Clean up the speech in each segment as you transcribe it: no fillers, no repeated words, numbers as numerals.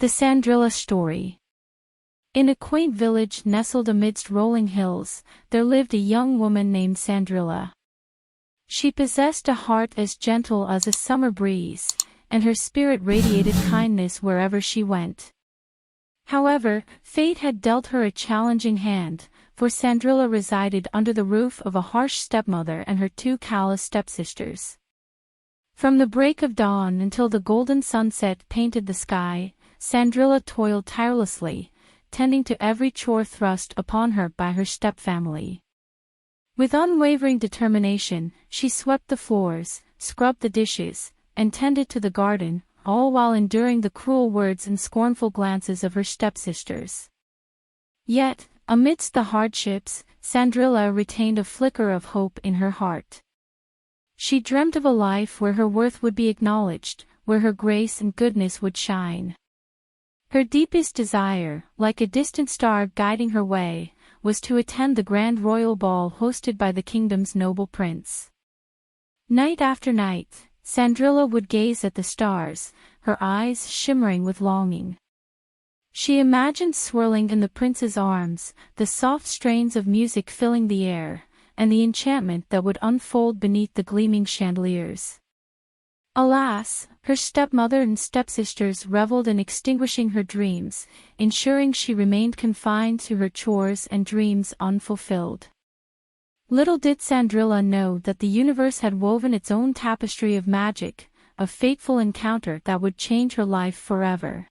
The Cinderella story. In a quaint village nestled amidst rolling hills, there lived a young woman named Cinderella. She possessed a heart as gentle as a summer breeze, and her spirit radiated kindness wherever she went. However, fate had dealt her a challenging hand, for Cinderella resided under the roof of a harsh stepmother and her two callous stepsisters. From the break of dawn until the golden sunset painted the sky, Cinderella toiled tirelessly, tending to every chore thrust upon her by her stepfamily. With unwavering determination, she swept the floors, scrubbed the dishes, and tended to the garden, all while enduring the cruel words and scornful glances of her stepsisters. Yet, amidst the hardships, Cinderella retained a flicker of hope in her heart. She dreamt of a life where her worth would be acknowledged, where her grace and goodness would shine. Her deepest desire, like a distant star guiding her way, was to attend the grand royal ball hosted by the kingdom's noble prince. Night after night, Cinderella would gaze at the stars, her eyes shimmering with longing. She imagined swirling in the prince's arms, the soft strains of music filling the air, and the enchantment that would unfold beneath the gleaming chandeliers. Alas, her stepmother and stepsisters reveled in extinguishing her dreams, ensuring she remained confined to her chores and dreams unfulfilled. Little did Cinderella know that the universe had woven its own tapestry of magic, a fateful encounter that would change her life forever.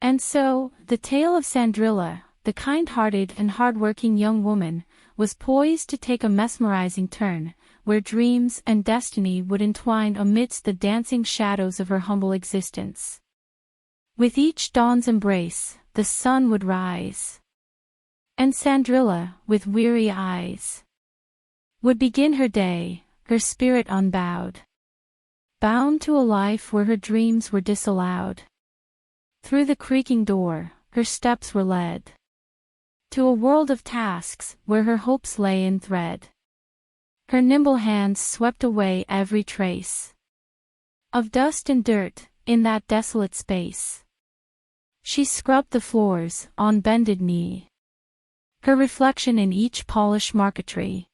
And so, the tale of Cinderella, the kind-hearted and hard-working young woman, was poised to take a mesmerizing turn, where dreams and destiny would entwine amidst the dancing shadows of her humble existence. With each dawn's embrace, the sun would rise. And Cinderella, with weary eyes, would begin her day, her spirit unbowed, bound to a life where her dreams were disallowed. Through the creaking door, her steps were led to a world of tasks where her hopes lay in thread. Her nimble hands swept away every trace of dust and dirt in that desolate space. She scrubbed the floors on bended knee, her reflection in each polished marquetry.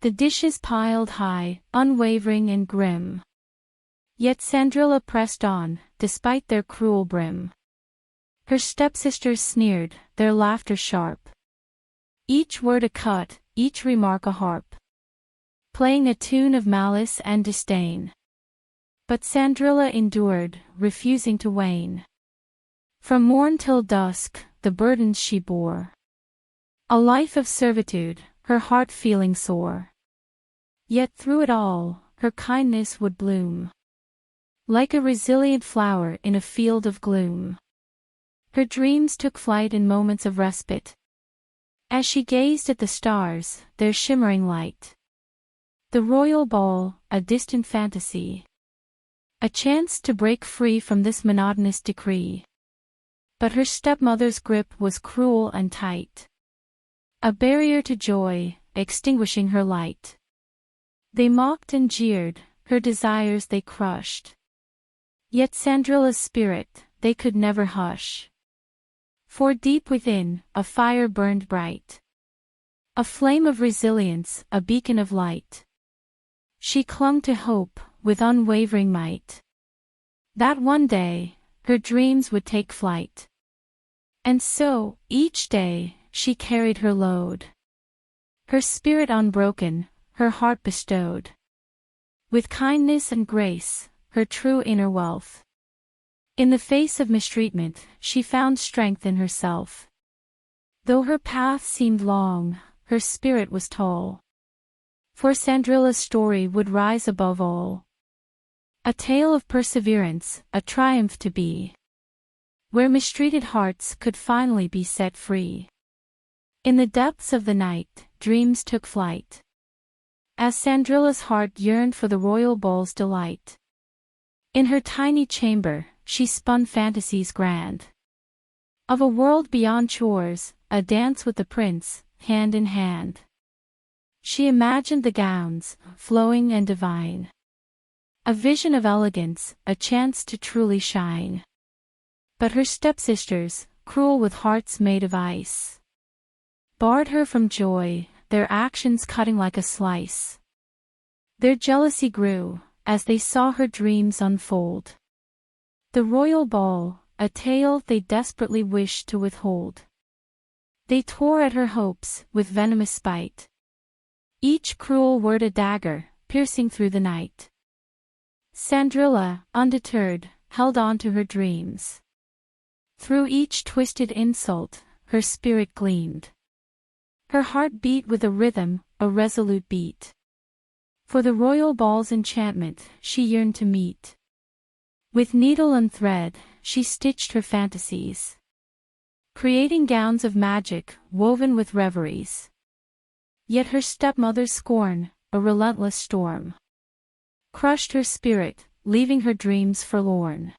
The dishes piled high, unwavering and grim. Yet Cinderella pressed on, despite their cruel brim. Her stepsisters sneered, their laughter sharp. Each word a cut, each remark a harp, playing a tune of malice and disdain. But Cinderella endured, refusing to wane. From morn till dusk, the burdens she bore. A life of servitude, her heart feeling sore. Yet through it all, her kindness would bloom, like a resilient flower in a field of gloom. Her dreams took flight in moments of respite, as she gazed at the stars, their shimmering light. The royal ball, a distant fantasy, a chance to break free from this monotonous decree. But her stepmother's grip was cruel and tight, a barrier to joy, extinguishing her light. They mocked and jeered, her desires they crushed. Yet Cinderella's spirit, they could never hush. For deep within, a fire burned bright, a flame of resilience, a beacon of light. She clung to hope, with unwavering might, that one day, her dreams would take flight. And so, each day, she carried her load, her spirit unbroken, her heart bestowed with kindness and grace, her true inner wealth. In the face of mistreatment, she found strength in herself. Though her path seemed long, her spirit was tall. For Cinderella's story would rise above all, a tale of perseverance, a triumph to be, where mistreated hearts could finally be set free. In the depths of the night, dreams took flight, as Cinderella's heart yearned for the royal ball's delight. In her tiny chamber, she spun fantasies grand, of a world beyond chores, a dance with the prince, hand in hand. She imagined the gowns, flowing and divine, a vision of elegance, a chance to truly shine. But her stepsisters, cruel with hearts made of ice, barred her from joy, their actions cutting like a slice. Their jealousy grew, as they saw her dreams unfold. The royal ball, a tale they desperately wished to withhold. They tore at her hopes, with venomous spite. Each cruel word a dagger, piercing through the night. Cinderella, undeterred, held on to her dreams. Through each twisted insult, her spirit gleamed. Her heart beat with a rhythm, a resolute beat. For the royal ball's enchantment, she yearned to meet. With needle and thread, she stitched her fantasies, creating gowns of magic, woven with reveries. Yet her stepmother's scorn, a relentless storm, crushed her spirit, leaving her dreams forlorn.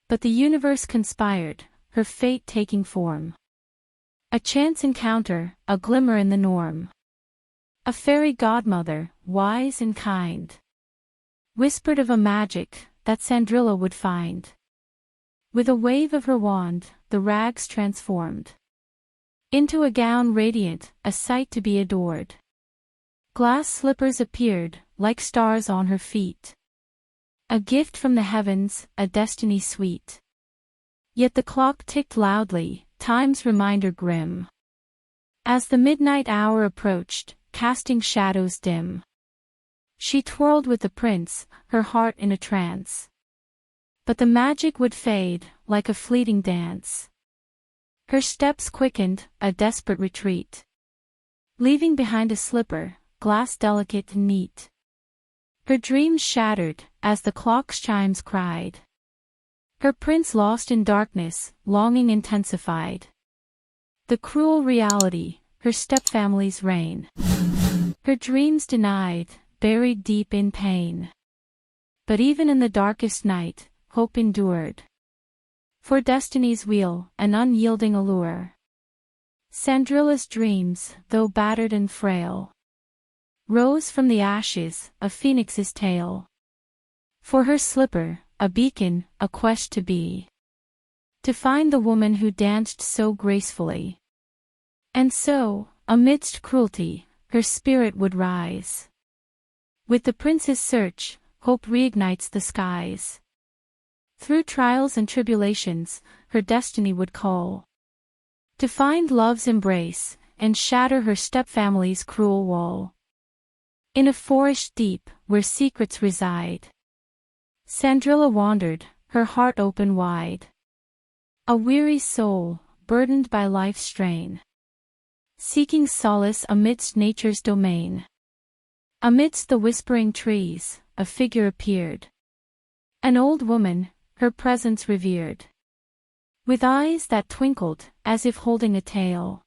But the universe conspired, her fate taking form. A chance encounter, a glimmer in the norm. A fairy godmother, wise and kind, whispered of a magic that Cinderella would find. With a wave of her wand, the rags transformed into a gown radiant, a sight to be adored. Glass slippers appeared, like stars on her feet. A gift from the heavens, a destiny sweet. Yet the clock ticked loudly, time's reminder grim. As the midnight hour approached, casting shadows dim, she twirled with the prince, her heart in a trance. But the magic would fade, like a fleeting dance. Her steps quickened, a desperate retreat, leaving behind a slipper, glass delicate and neat. Her dreams shattered, as the clock's chimes cried. Her prince lost in darkness, longing intensified. The cruel reality, her stepfamily's reign. Her dreams denied, buried deep in pain. But even in the darkest night, hope endured. For destiny's wheel, an unyielding allure. Cinderella's dreams, though battered and frail, rose from the ashes, a phoenix's tail. For her slipper, a beacon, a quest to be. To find the woman who danced so gracefully. And so, amidst cruelty, her spirit would rise. With the prince's search, hope reignites the skies. Through trials and tribulations, her destiny would call. To find love's embrace, and shatter her stepfamily's cruel wall. In a forest deep, where secrets reside, Cinderella wandered, her heart open wide. A weary soul, burdened by life's strain, seeking solace amidst nature's domain. Amidst the whispering trees, a figure appeared. An old woman, her presence revered. With eyes that twinkled, as if holding a tale.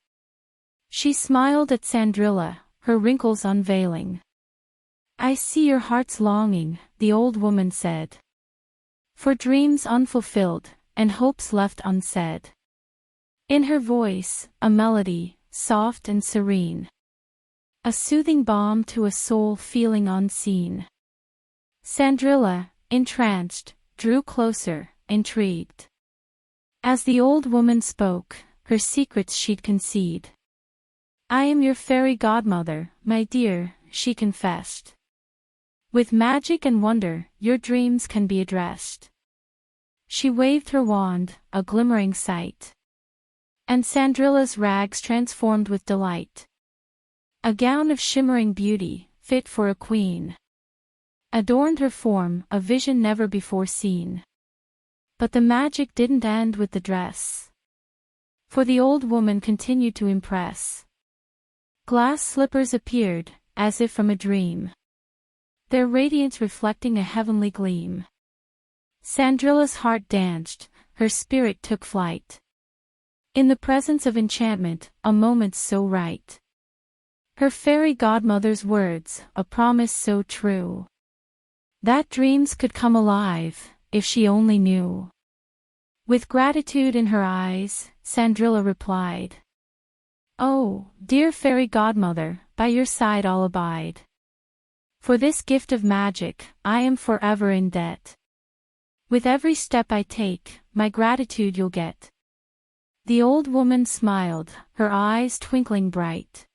She smiled at Cinderella, her wrinkles unveiling. "I see your heart's longing," the old woman said. "For dreams unfulfilled, and hopes left unsaid." In her voice, a melody, soft and serene. A soothing balm to a soul feeling unseen. Cinderella, entranced, drew closer, intrigued. As the old woman spoke, her secrets she'd concede. "I am your fairy godmother, my dear," she confessed. "With magic and wonder, your dreams can be addressed." She waved her wand, a glimmering sight. And Cinderella's rags transformed with delight. A gown of shimmering beauty, fit for a queen, adorned her form, a vision never before seen. But the magic didn't end with the dress. For the old woman continued to impress. Glass slippers appeared, as if from a dream. Their radiance reflecting a heavenly gleam. Cinderella's heart danced, her spirit took flight. In the presence of enchantment, a moment so right. Her fairy godmother's words, a promise so true. That dreams could come alive, if she only knew. With gratitude in her eyes, Cinderella replied, "Oh, dear fairy godmother, by your side I'll abide. For this gift of magic, I am forever in debt. With every step I take, my gratitude you'll get." The old woman smiled, her eyes twinkling bright.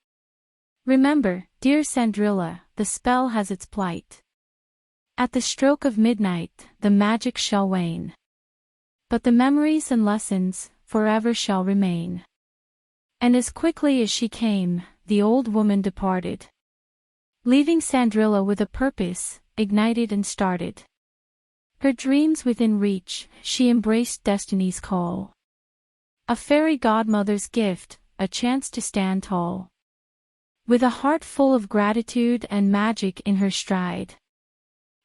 "Remember, dear Cinderella, the spell has its plight. At the stroke of midnight, the magic shall wane. But the memories and lessons, forever shall remain." And as quickly as she came, the old woman departed, leaving Cinderella with a purpose, ignited and started. Her dreams within reach, she embraced destiny's call. A fairy godmother's gift, a chance to stand tall. With a heart full of gratitude and magic in her stride,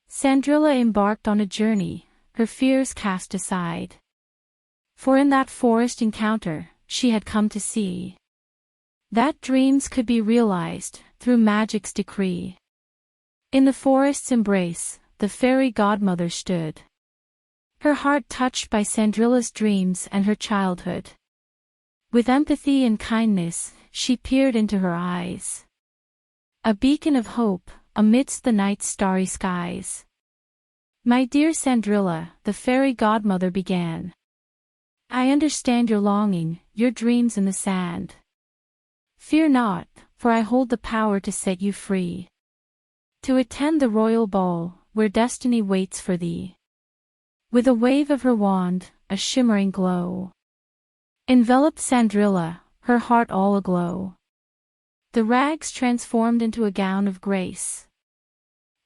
Cinderella embarked on a journey, her fears cast aside. For in that forest encounter, she had come to see that dreams could be realized through magic's decree. In the forest's embrace, the fairy godmother stood, her heart touched by Cinderella's dreams and her childhood. With empathy and kindness, she peered into her eyes, a beacon of hope amidst the night's starry skies. "My dear Cinderella," the fairy godmother began, "I understand your longing, your dreams in the sand. Fear not, for I hold the power to set you free, to attend the royal ball, where destiny waits for thee." With a wave of her wand, a shimmering glow enveloped Cinderella, her heart all aglow. The rags transformed into a gown of grace,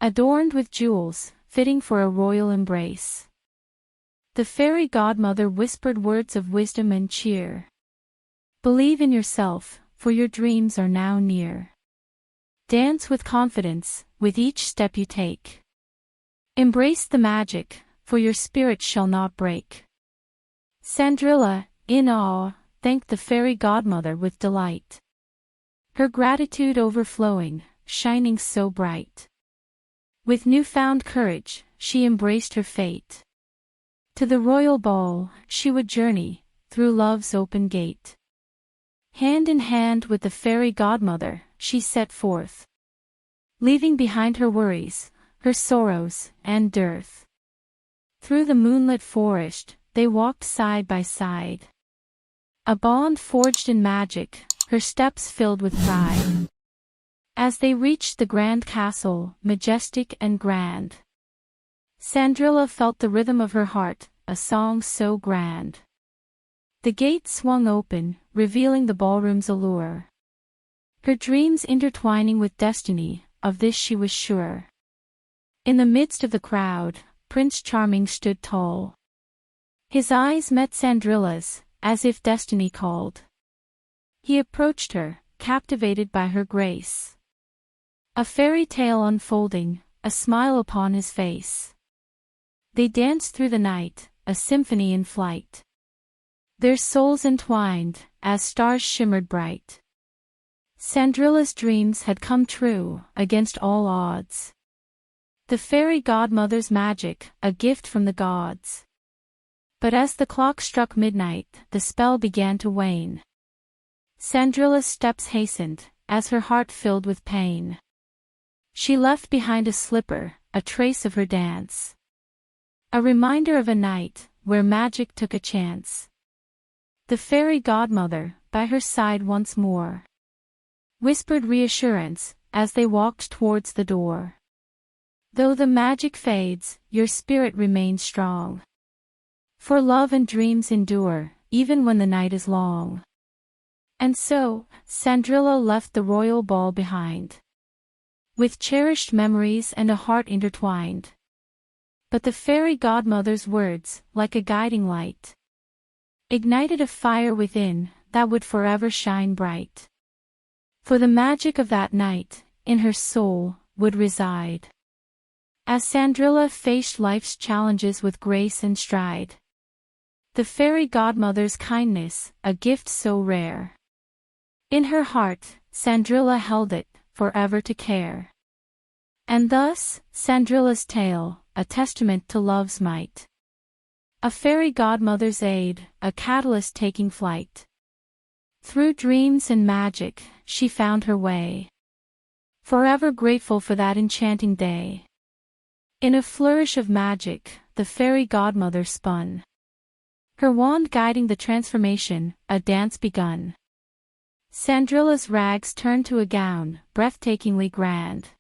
adorned with jewels, fitting for a royal embrace. The fairy godmother whispered words of wisdom and cheer. "Believe in yourself, for your dreams are now near. Dance with confidence, with each step you take. Embrace the magic, for your spirit shall not break." Cinderella, in awe, thanked the fairy godmother with delight, her gratitude overflowing, shining so bright. With newfound courage, she embraced her fate. To the royal ball, she would journey, through love's open gate. Hand in hand with the fairy godmother, she set forth, leaving behind her worries, her sorrows, and dearth. Through the moonlit forest, they walked side by side, a bond forged in magic, her steps filled with pride. As they reached the grand castle, majestic and grand, Cinderella felt the rhythm of her heart, a song so grand. The gate swung open, revealing the ballroom's allure. Her dreams intertwining with destiny, of this she was sure. In the midst of the crowd, Prince Charming stood tall. His eyes met Cinderella's, as if destiny called. He approached her, captivated by her grace. A fairy tale unfolding, a smile upon his face. They danced through the night, a symphony in flight. Their souls entwined, as stars shimmered bright. Cinderella's dreams had come true, against all odds. The fairy godmother's magic, a gift from the gods. But as the clock struck midnight, the spell began to wane. Cinderella's steps hastened, as her heart filled with pain. She left behind a slipper, a trace of her dance. A reminder of a night, where magic took a chance. The fairy godmother, by her side once more, whispered reassurance, as they walked towards the door. "Though the magic fades, your spirit remains strong. For love and dreams endure, even when the night is long." And so, Cinderella left the royal ball behind, with cherished memories and a heart intertwined. But the fairy godmother's words, like a guiding light, ignited a fire within, that would forever shine bright. For the magic of that night, in her soul, would reside. As Cinderella faced life's challenges with grace and stride, the fairy godmother's kindness, a gift so rare. In her heart, Cinderella held it, forever to care. And thus, Cinderella's tale, a testament to love's might. A fairy godmother's aid, a catalyst taking flight. Through dreams and magic, she found her way. Forever grateful for that enchanting day. In a flourish of magic, the fairy godmother spun Her wand guiding the transformation, a dance begun. Cinderella's rags turned to a gown, breathtakingly grand.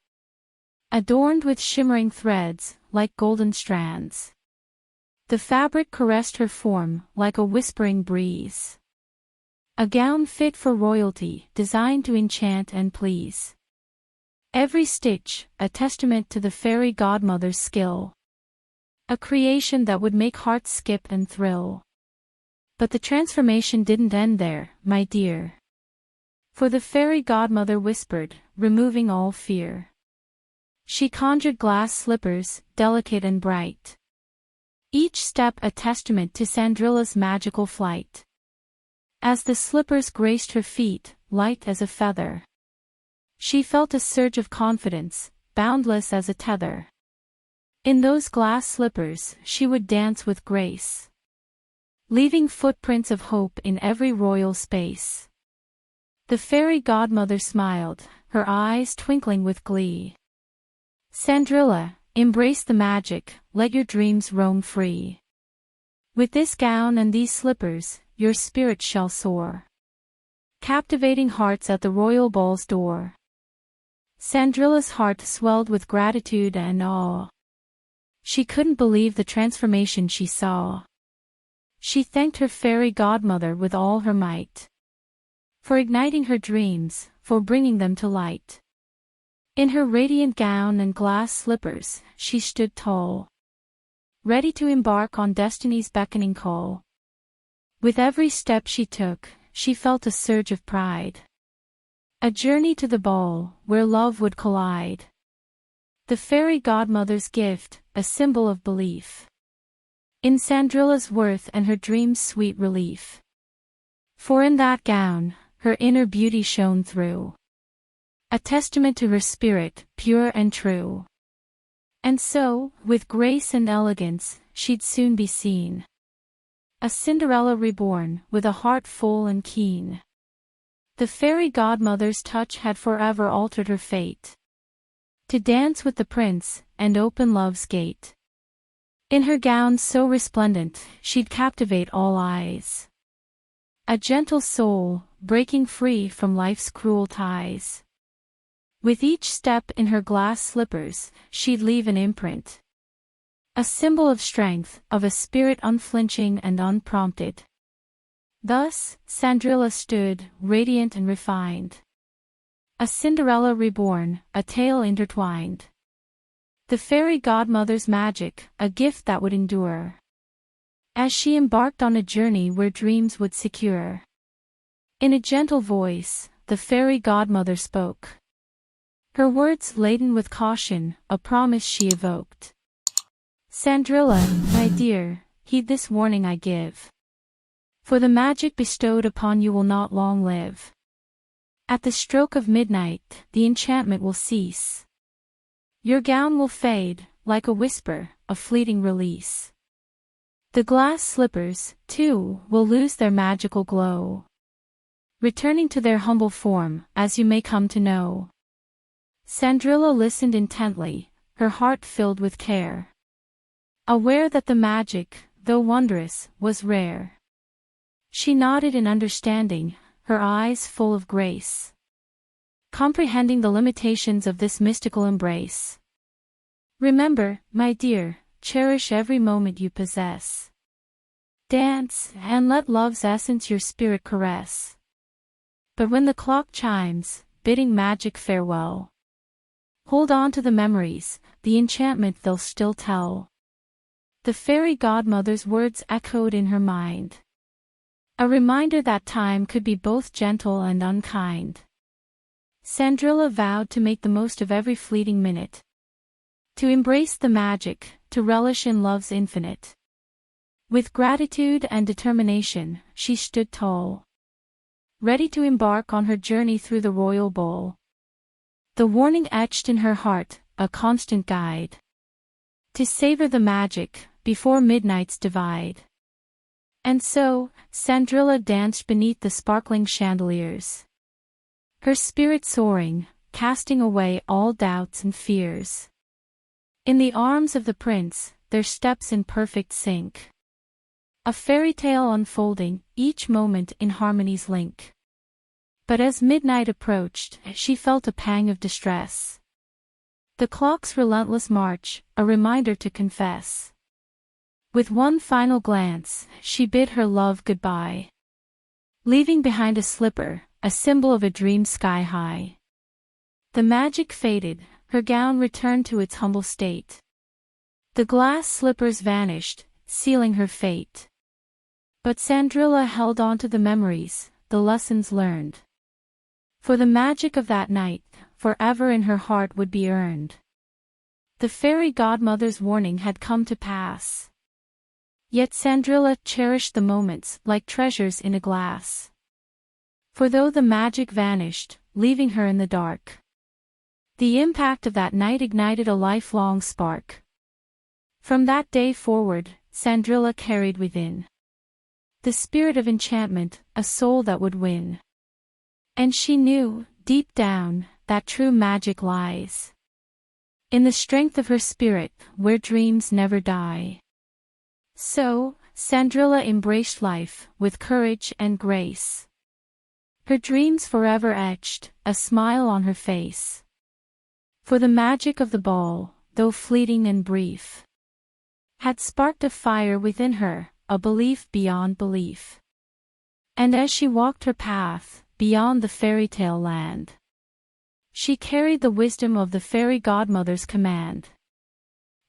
Adorned with shimmering threads, like golden strands. The fabric caressed her form, like a whispering breeze. A gown fit for royalty, designed to enchant and please. Every stitch, a testament to the fairy godmother's skill. A creation that would make hearts skip and thrill. But the transformation didn't end there, my dear. For the fairy godmother whispered, removing all fear. She conjured glass slippers, delicate and bright. Each step a testament to Cinderella's magical flight. As the slippers graced her feet, light as a feather, she felt a surge of confidence, boundless as a tether. In those glass slippers, she would dance with grace, leaving footprints of hope in every royal space. The fairy godmother smiled, her eyes twinkling with glee. Cinderella, embrace the magic, let your dreams roam free. With this gown and these slippers, your spirit shall soar, captivating hearts at the royal ball's door. Cinderella's heart swelled with gratitude and awe. She couldn't believe the transformation she saw. She thanked her fairy godmother with all her might, for igniting her dreams, for bringing them to light. In her radiant gown and glass slippers, she stood tall, ready to embark on destiny's beckoning call. With every step she took, she felt a surge of pride. A journey to the ball, where love would collide. The fairy godmother's gift, a symbol of belief in Cinderella's worth and her dream's sweet relief. For in that gown, her inner beauty shone through, a testament to her spirit, pure and true. And so, with grace and elegance, she'd soon be seen, a Cinderella reborn, with a heart full and keen. The fairy godmother's touch had forever altered her fate, to dance with the prince, and open love's gate. In her gown so resplendent, she'd captivate all eyes. A gentle soul, breaking free from life's cruel ties. With each step in her glass slippers, she'd leave an imprint, a symbol of strength, of a spirit unflinching and unprompted. Thus, Cinderella stood, radiant and refined. A Cinderella reborn, a tale intertwined. The fairy godmother's magic, a gift that would endure, as she embarked on a journey where dreams would secure. In a gentle voice, the fairy godmother spoke, her words laden with caution, a promise she evoked. Cinderella, my dear, heed this warning I give. For the magic bestowed upon you will not long live. At the stroke of midnight, the enchantment will cease. Your gown will fade, like a whisper, a fleeting release. The glass slippers, too, will lose their magical glow, returning to their humble form, as you may come to know. Cinderella listened intently, her heart filled with care, aware that the magic, though wondrous, was rare. She nodded in understanding, her eyes full of grace, comprehending the limitations of this mystical embrace. Remember, my dear, cherish every moment you possess. Dance, and let love's essence your spirit caress. But when the clock chimes, bidding magic farewell, hold on to the memories, the enchantment they'll still tell. The fairy godmother's words echoed in her mind, a reminder that time could be both gentle and unkind. Cinderella vowed to make the most of every fleeting minute, to embrace the magic, to relish in love's infinite. With gratitude and determination, she stood tall, ready to embark on her journey through the royal bowl. The warning etched in her heart, a constant guide, to savor the magic, before midnight's divide. And so, Cinderella danced beneath the sparkling chandeliers, her spirit soaring, casting away all doubts and fears. In the arms of the prince, their steps in perfect sync, A fairy tale unfolding, each moment in harmony's link. But as midnight approached, she felt a pang of distress. The clock's relentless march, a reminder to confess. With one final glance, she bid her love goodbye, leaving behind a slipper, a symbol of a dream sky high. The magic faded, her gown returned to its humble state. The glass slippers vanished, sealing her fate. But Cinderella held on to the memories, the lessons learned. For the magic of that night, forever in her heart would be earned. The fairy godmother's warning had come to pass. Yet Cinderella cherished the moments like treasures in a glass. For though the magic vanished, leaving her in the dark, the impact of that night ignited a lifelong spark. From that day forward, Cinderella carried within the spirit of enchantment, a soul that would win. And she knew, deep down, that true magic lies in the strength of her spirit, where dreams never die. So, Cinderella embraced life with courage and grace. Her dreams forever etched, a smile on her face. For the magic of the ball, though fleeting and brief, had sparked a fire within her, a belief beyond belief. And as she walked her path, beyond the fairy tale land, she carried the wisdom of the fairy godmother's command.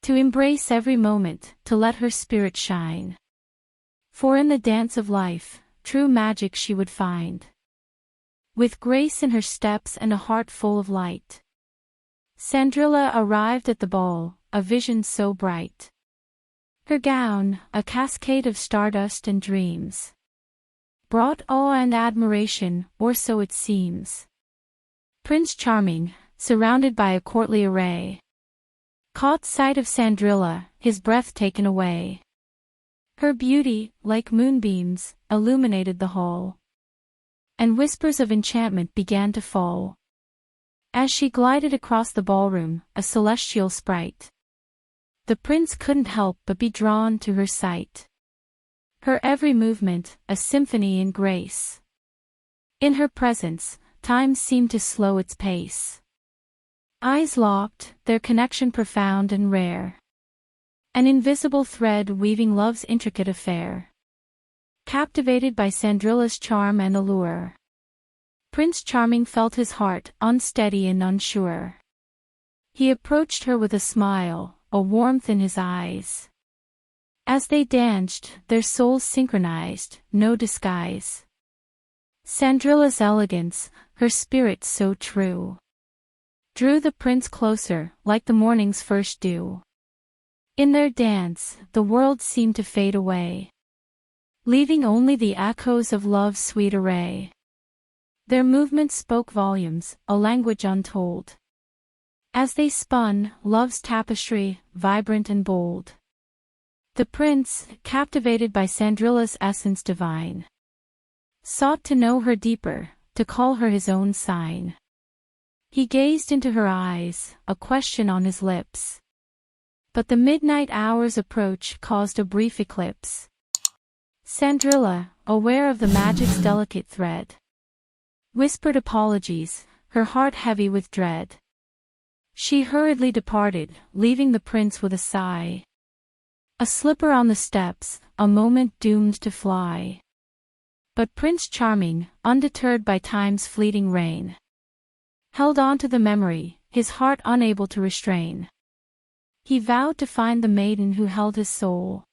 To embrace every moment, to let her spirit shine. For in the dance of life, true magic she would find. With grace in her steps and a heart full of light, Cinderella arrived at the ball, a vision so bright. Her gown, a cascade of stardust and dreams, brought awe and admiration, or so it seems. Prince Charming, surrounded by a courtly array, caught sight of Cinderella, his breath taken away. Her beauty, like moonbeams, illuminated the hall, and whispers of enchantment began to fall. As she glided across the ballroom, a celestial sprite, the prince couldn't help but be drawn to her sight. Her every movement, a symphony in grace. In her presence, time seemed to slow its pace. Eyes locked, their connection profound and rare. An invisible thread weaving love's intricate affair. Captivated by Cinderella's charm and allure, Prince Charming felt his heart unsteady and unsure. He approached her with a smile, a warmth in his eyes. As they danced, their souls synchronized, no disguise. Cinderella's elegance, her spirit so true, drew the prince closer, like the morning's first dew. In their dance, the world seemed to fade away, leaving only the echoes of love's sweet array. Their movements spoke volumes, a language untold. As they spun, love's tapestry, vibrant and bold. The prince, captivated by Cinderella's essence divine, sought to know her deeper, to call her his own sign. He gazed into her eyes, a question on his lips. But the midnight hour's approach caused a brief eclipse. Cinderella, aware of the magic's delicate thread, whispered apologies, her heart heavy with dread. She hurriedly departed, leaving the prince with a sigh. A slipper on the steps, a moment doomed to fly. But Prince Charming, undeterred by time's fleeting reign, held on to the memory, his heart unable to restrain. He vowed to find the maiden who held his soul,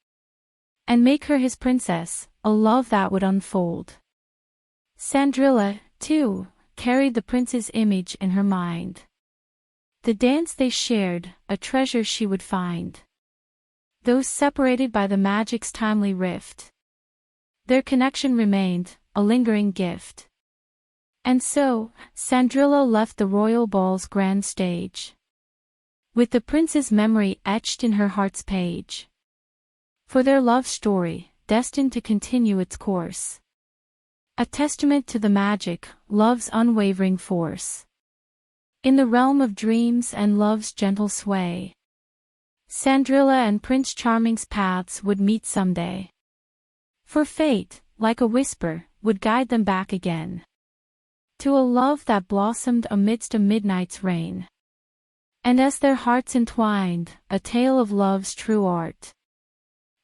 and make her his princess, a love that would unfold. Cinderella, too, carried the prince's image in her mind. The dance they shared, a treasure she would find. Though separated by the magic's timely rift, their connection remained, a lingering gift. And so, Cinderella left the royal ball's grand stage, with the prince's memory etched in her heart's page. For their love story, destined to continue its course. A testament to the magic, love's unwavering force. In the realm of dreams and love's gentle sway, Cinderella and Prince Charming's paths would meet someday. For fate, like a whisper, would guide them back again to a love that blossomed amidst a midnight's rain. And as their hearts entwined, a tale of love's true art,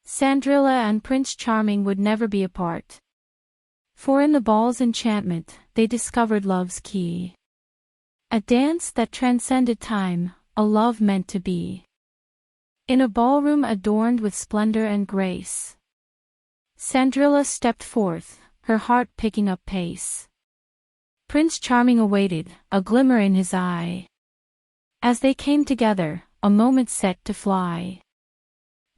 Cinderella and Prince Charming would never be apart. For in the ball's enchantment, they discovered love's key. A dance that transcended time, a love meant to be. In a ballroom adorned with splendor and grace, Cinderella stepped forth, her heart picking up pace. Prince Charming awaited, a glimmer in his eye. As they came together, a moment set to fly.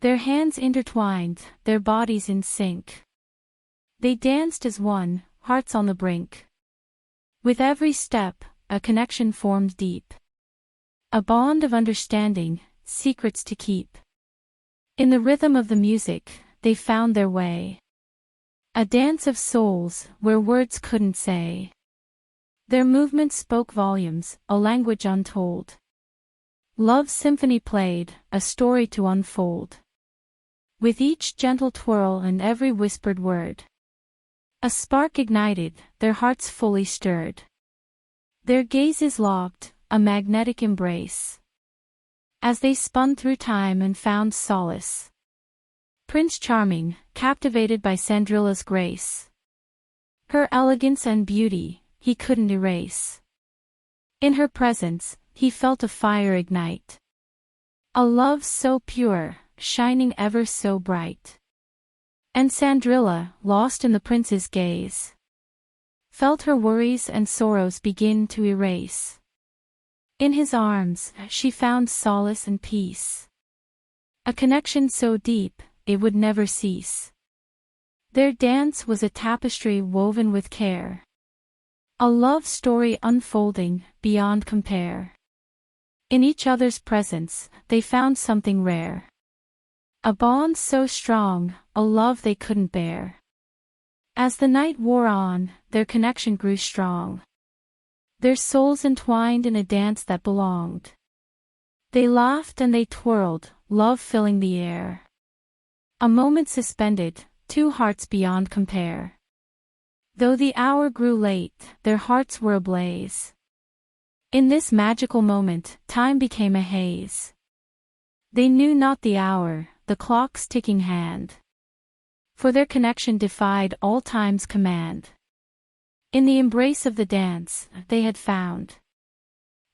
Their hands intertwined, their bodies in sync. They danced as one, hearts on the brink. With every step, a connection formed deep. A bond of understanding, secrets to keep. In the rhythm of the music, they found their way. A dance of souls, where words couldn't say. Their movements spoke volumes, a language untold. Love's symphony played, a story to unfold. With each gentle twirl and every whispered word, a spark ignited, their hearts fully stirred. Their gazes locked, a magnetic embrace. As they spun through time and found solace. Prince Charming, captivated by Cinderella's grace. Her elegance and beauty, he couldn't erase. In her presence, he felt a fire ignite. A love so pure, shining ever so bright. And Cinderella, lost in the prince's gaze, felt her worries and sorrows begin to erase. In his arms, she found solace and peace. A connection so deep, it would never cease. Their dance was a tapestry woven with care. A love story unfolding, beyond compare. In each other's presence, they found something rare. A bond so strong, a love they couldn't bear. As the night wore on, their connection grew strong. Their souls entwined in a dance that belonged. They laughed and they twirled, love filling the air. A moment suspended, two hearts beyond compare. Though the hour grew late, their hearts were ablaze. In this magical moment, time became a haze. They knew not the hour, the clock's ticking hand. For their connection defied all time's command. In the embrace of the dance, they had found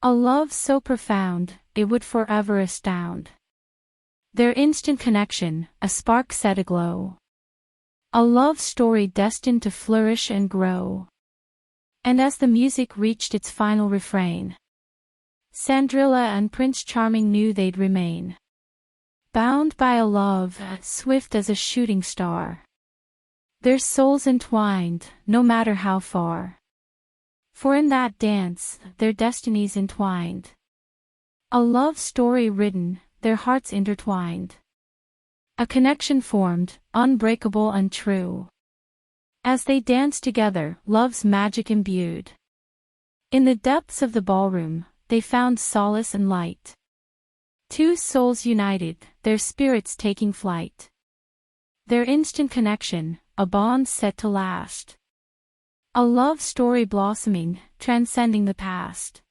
a love so profound, it would forever astound. Their instant connection, a spark set aglow. A love story destined to flourish and grow. And as the music reached its final refrain, Cinderella and Prince Charming knew they'd remain. Bound by a love, swift as a shooting star. Their souls entwined, no matter how far. For in that dance, their destinies entwined. A love story written, their hearts intertwined. A connection formed, unbreakable and true. As they danced together, love's magic imbued. In the depths of the ballroom, they found solace and light. Two souls united, their spirits taking flight. Their instant connection, a bond set to last. A love story blossoming, transcending the past.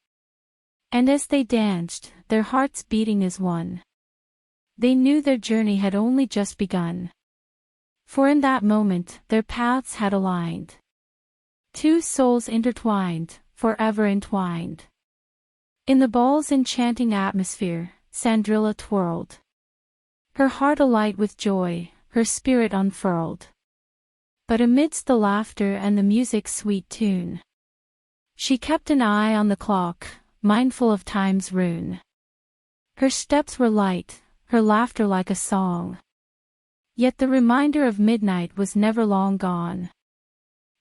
And as they danced, their hearts beating as one, they knew their journey had only just begun. For in that moment, their paths had aligned. Two souls intertwined, forever entwined. In the ball's enchanting atmosphere, Cinderella twirled. Her heart alight with joy, her spirit unfurled. But amidst the laughter and the music's sweet tune, she kept an eye on the clock, mindful of time's rune. Her steps were light, her laughter like a song. Yet the reminder of midnight was never long gone.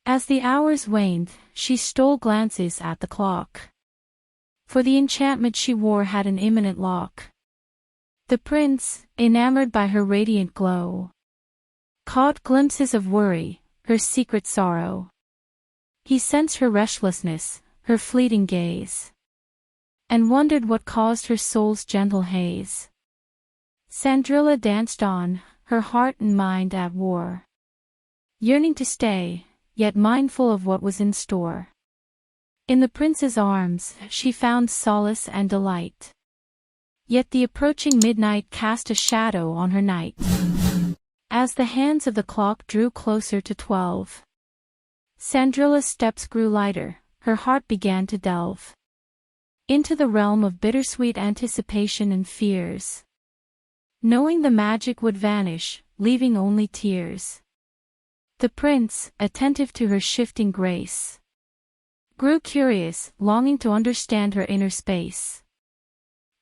As the hours waned, she stole glances at the clock. For the enchantment she wore had an imminent lock. The prince, enamored by her radiant glow, caught glimpses of worry, her secret sorrow. He sensed her restlessness, her fleeting gaze, and wondered what caused her soul's gentle haze. Cinderella danced on, her heart and mind at war. yearning to stay, yet mindful of what was in store. In the prince's arms, she found solace and delight. Yet the approaching midnight cast a shadow on her night. As the hands of the clock drew closer to 12, Cinderella's steps grew lighter, her heart began to delve into the realm of bittersweet anticipation and fears, knowing the magic would vanish, leaving only tears. The prince, attentive to her shifting grace, grew curious, longing to understand her inner space.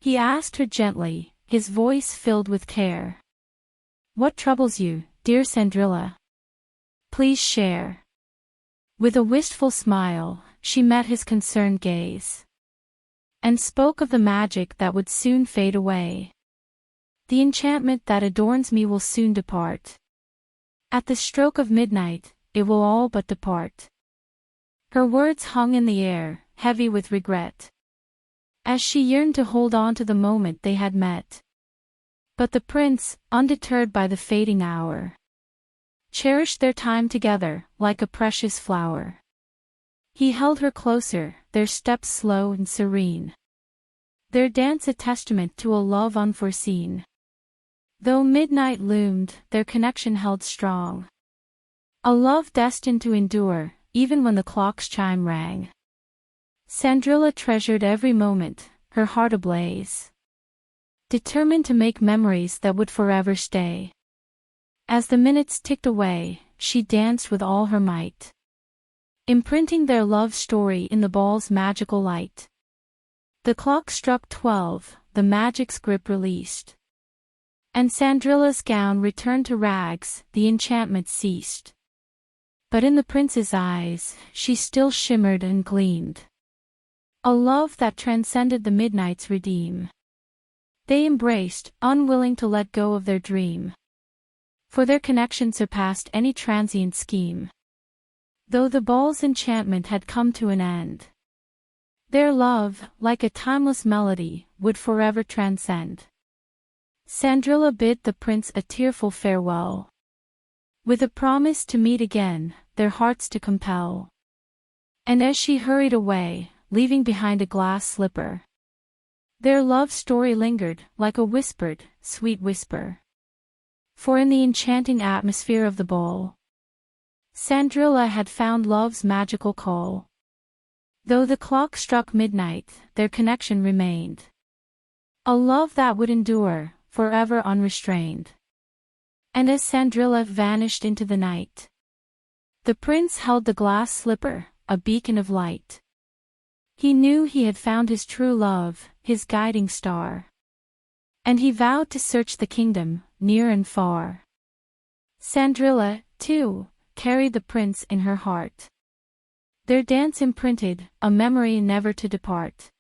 He asked her gently, his voice filled with care. "What troubles you, dear Cinderella? Please share." With a wistful smile, she met his concerned gaze, and spoke of the magic that would soon fade away. "The enchantment that adorns me will soon depart. At the stroke of midnight, it will all but depart." Her words hung in the air, heavy with regret, as she yearned to hold on to the moment they had met. But the prince, undeterred by the fading hour, cherished their time together, like a precious flower. He held her closer, their steps slow and serene, their dance a testament to a love unforeseen. Though midnight loomed, their connection held strong, a love destined to endure, even when the clock's chime rang. Cinderella treasured every moment, her heart ablaze, determined to make memories that would forever stay. As the minutes ticked away, she danced with all her might, imprinting their love story in the ball's magical light. The clock struck 12, the magic's grip released, and Cinderella's gown returned to rags, the enchantment ceased. But in the prince's eyes, she still shimmered and gleamed, a love that transcended the midnight's redeem. They embraced, unwilling to let go of their dream, for their connection surpassed any transient scheme. Though the ball's enchantment had come to an end, their love, like a timeless melody, would forever transcend. Cinderella bid the prince a tearful farewell, with a promise to meet again, their hearts to compel. And as she hurried away, leaving behind a glass slipper, their love story lingered, like a whispered, sweet whisper. For in the enchanting atmosphere of the ball, Cinderella had found love's magical call. Though the clock struck midnight, their connection remained, a love that would endure, forever unrestrained. And as Cinderella vanished into the night, the prince held the glass slipper, a beacon of light. He knew he had found his true love, his guiding star, and he vowed to search the kingdom, near and far. Cinderella, too, carried the prince in her heart, their dance imprinted, a memory never to depart.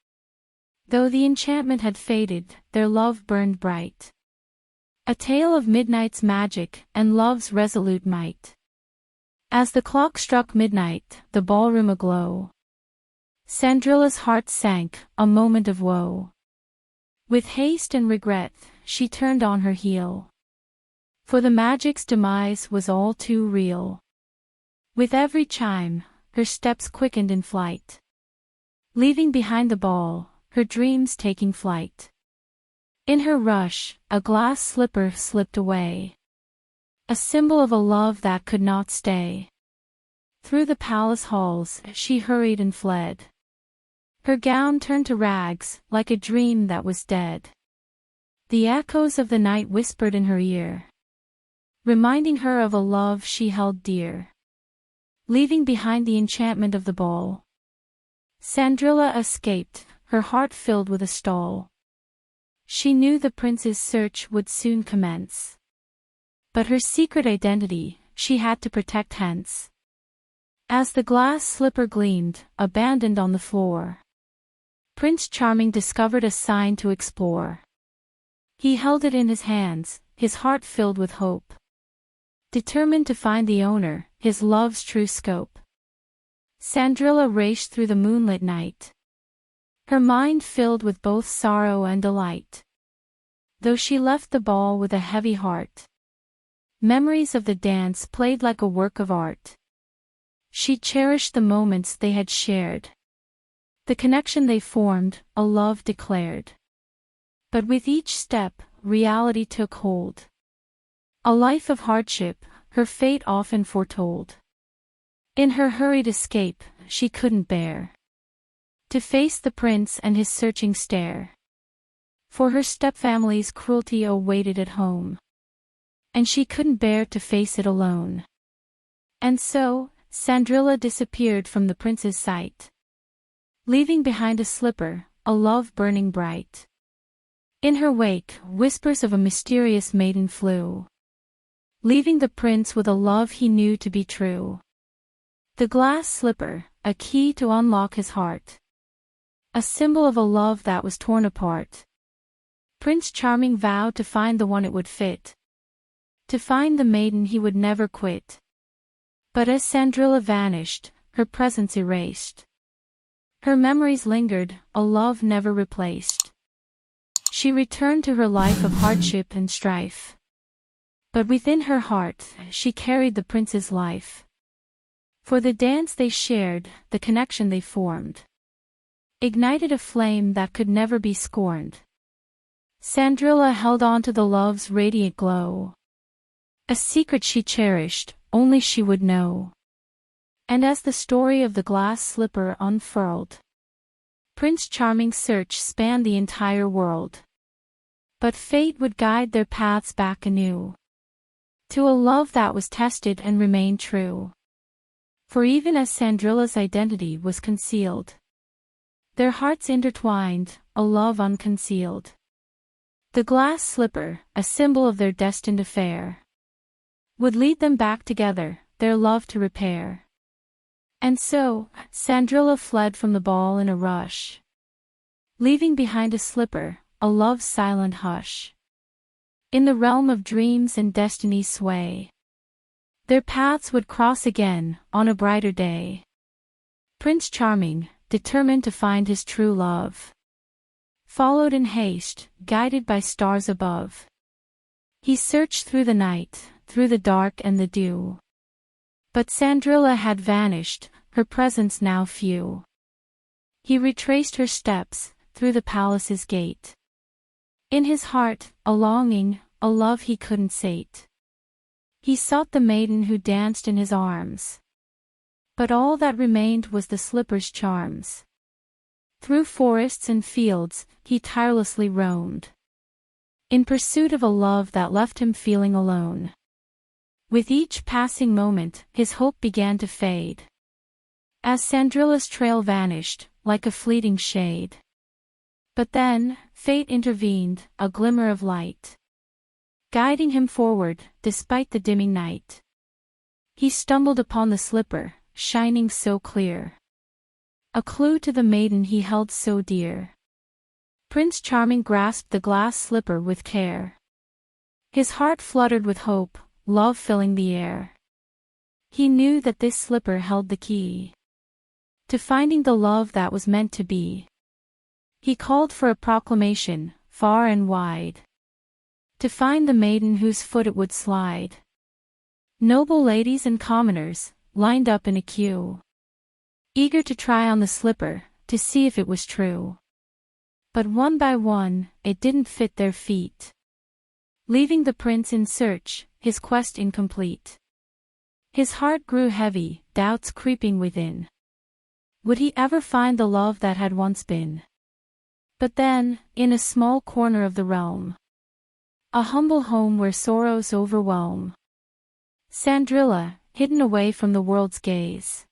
Though the enchantment had faded, their love burned bright, a tale of midnight's magic and love's resolute might. As the clock struck midnight, the ballroom aglow, Cinderella's heart sank, a moment of woe. With haste and regret, she turned on her heel, for the magic's demise was all too real. With every chime, her steps quickened in flight, leaving behind the ball, her dreams taking flight. In her rush, a glass slipper slipped away, a symbol of a love that could not stay. Through the palace halls, she hurried and fled, her gown turned to rags, like a dream that was dead. The echoes of the night whispered in her ear, reminding her of a love she held dear. Leaving behind the enchantment of the ball, Cinderella escaped, her heart filled with a stall. She knew the prince's search would soon commence, but her secret identity, she had to protect hence. As the glass slipper gleamed, abandoned on the floor, Prince Charming discovered a sign to explore. He held it in his hands, his heart filled with hope, determined to find the owner, his love's true scope. Cinderella raced through the moonlit night, her mind filled with both sorrow and delight. Though she left the ball with a heavy heart, Memories of the dance played like a work of art. She cherished the moments they had shared. The connection they formed, a love declared. But with each step, reality took hold. A life of hardship, her fate often foretold. In her hurried escape, she couldn't bear to face the prince and his searching stare. For her stepfamily's cruelty awaited at home, and she couldn't bear to face it alone. And so, Cinderella disappeared from the prince's sight, leaving behind a slipper, a love burning bright. In her wake, whispers of a mysterious maiden flew, leaving the prince with a love he knew to be true. The glass slipper, a key to unlock his heart. A symbol of a love that was torn apart. Prince Charming vowed to find the one it would fit. To find the maiden he would never quit. But as Cinderella vanished, her presence erased. Her memories lingered, a love never replaced. She returned to her life of hardship and strife. But within her heart, she carried the prince's life. For the dance they shared, the connection they formed, ignited a flame that could never be scorned. Cinderella held on to the love's radiant glow. A secret she cherished, only she would know. And as the story of the glass slipper unfurled, Prince Charming's search spanned the entire world. But fate would guide their paths back anew, to a love that was tested and remained true. For even as Cinderella's identity was concealed, their hearts intertwined, a love unconcealed. The glass slipper, a symbol of their destined affair, would lead them back together, their love to repair. And so, Cinderella fled from the ball in a rush, leaving behind a slipper, a love's silent hush. In the realm of dreams and destiny's sway, their paths would cross again, on a brighter day. Prince Charming, determined to find his true love, followed in haste, guided by stars above. He searched through the night, through the dark and the dew. But Cinderella had vanished, her presence now few. He retraced her steps, through the palace's gate. In his heart, a longing, a love he couldn't sate. He sought the maiden who danced in his arms. But all that remained was the slipper's charms. Through forests and fields, he tirelessly roamed, in pursuit of a love that left him feeling alone. With each passing moment, his hope began to fade, as Cinderella's trail vanished, like a fleeting shade. But then, fate intervened, a glimmer of light, guiding him forward, despite the dimming night. He stumbled upon the slipper, shining so clear, a clue to the maiden he held so dear. Prince Charming grasped the glass slipper with care. His heart fluttered with hope, love filling the air. He knew that this slipper held the key to finding the love that was meant to be. He called for a proclamation, far and wide, to find the maiden whose foot it would slide. Noble ladies and commoners, lined up in a queue, eager to try on the slipper, to see if it was true. But one by one, it didn't fit their feet, leaving the prince in search, his quest incomplete. His heart grew heavy, doubts creeping within. Would he ever find the love that had once been? But then, in a small corner of the realm, a humble home where sorrows overwhelm, Cinderella, hidden away from the world's gaze,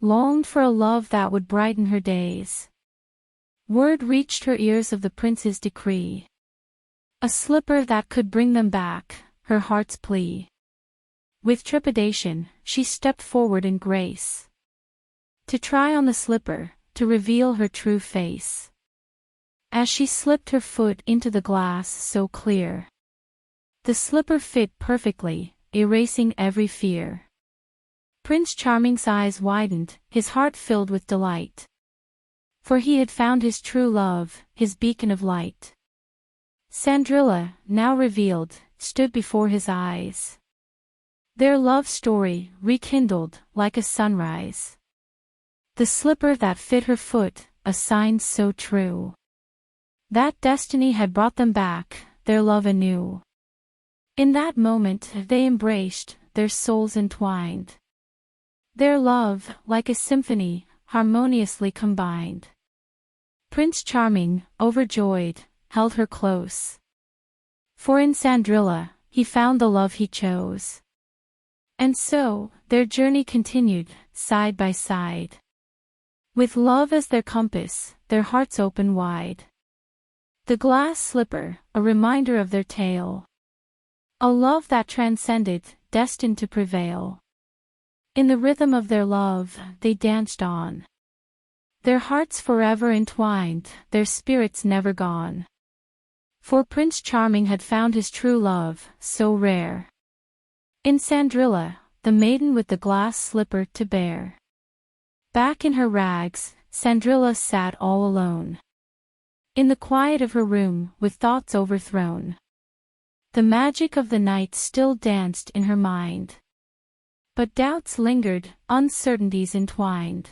longed for a love that would brighten her days. Word reached her ears of the prince's decree, a slipper that could bring them back, her heart's plea. With trepidation, she stepped forward in grace, to try on the slipper, to reveal her true face. As she slipped her foot into the glass so clear, the slipper fit perfectly, erasing every fear. Prince Charming's eyes widened, his heart filled with delight. For he had found his true love, his beacon of light. Cinderella, now revealed, stood before his eyes. Their love story, rekindled, like a sunrise. The slipper that fit her foot, a sign so true. That destiny had brought them back, their love anew. In that moment they embraced, their souls entwined. Their love, like a symphony, harmoniously combined. Prince Charming, overjoyed, held her close. For in Cinderella, he found the love he chose. And so, their journey continued, side by side. With love as their compass, their hearts open wide. The glass slipper, a reminder of their tale. A love that transcended, destined to prevail. In the rhythm of their love, they danced on. Their hearts forever entwined, their spirits never gone. For Prince Charming had found his true love, so rare. In Cinderella, the maiden with the glass slipper to bear. Back in her rags, Cinderella sat all alone. In the quiet of her room, with thoughts overthrown. The magic of the night still danced in her mind. But doubts lingered, uncertainties entwined.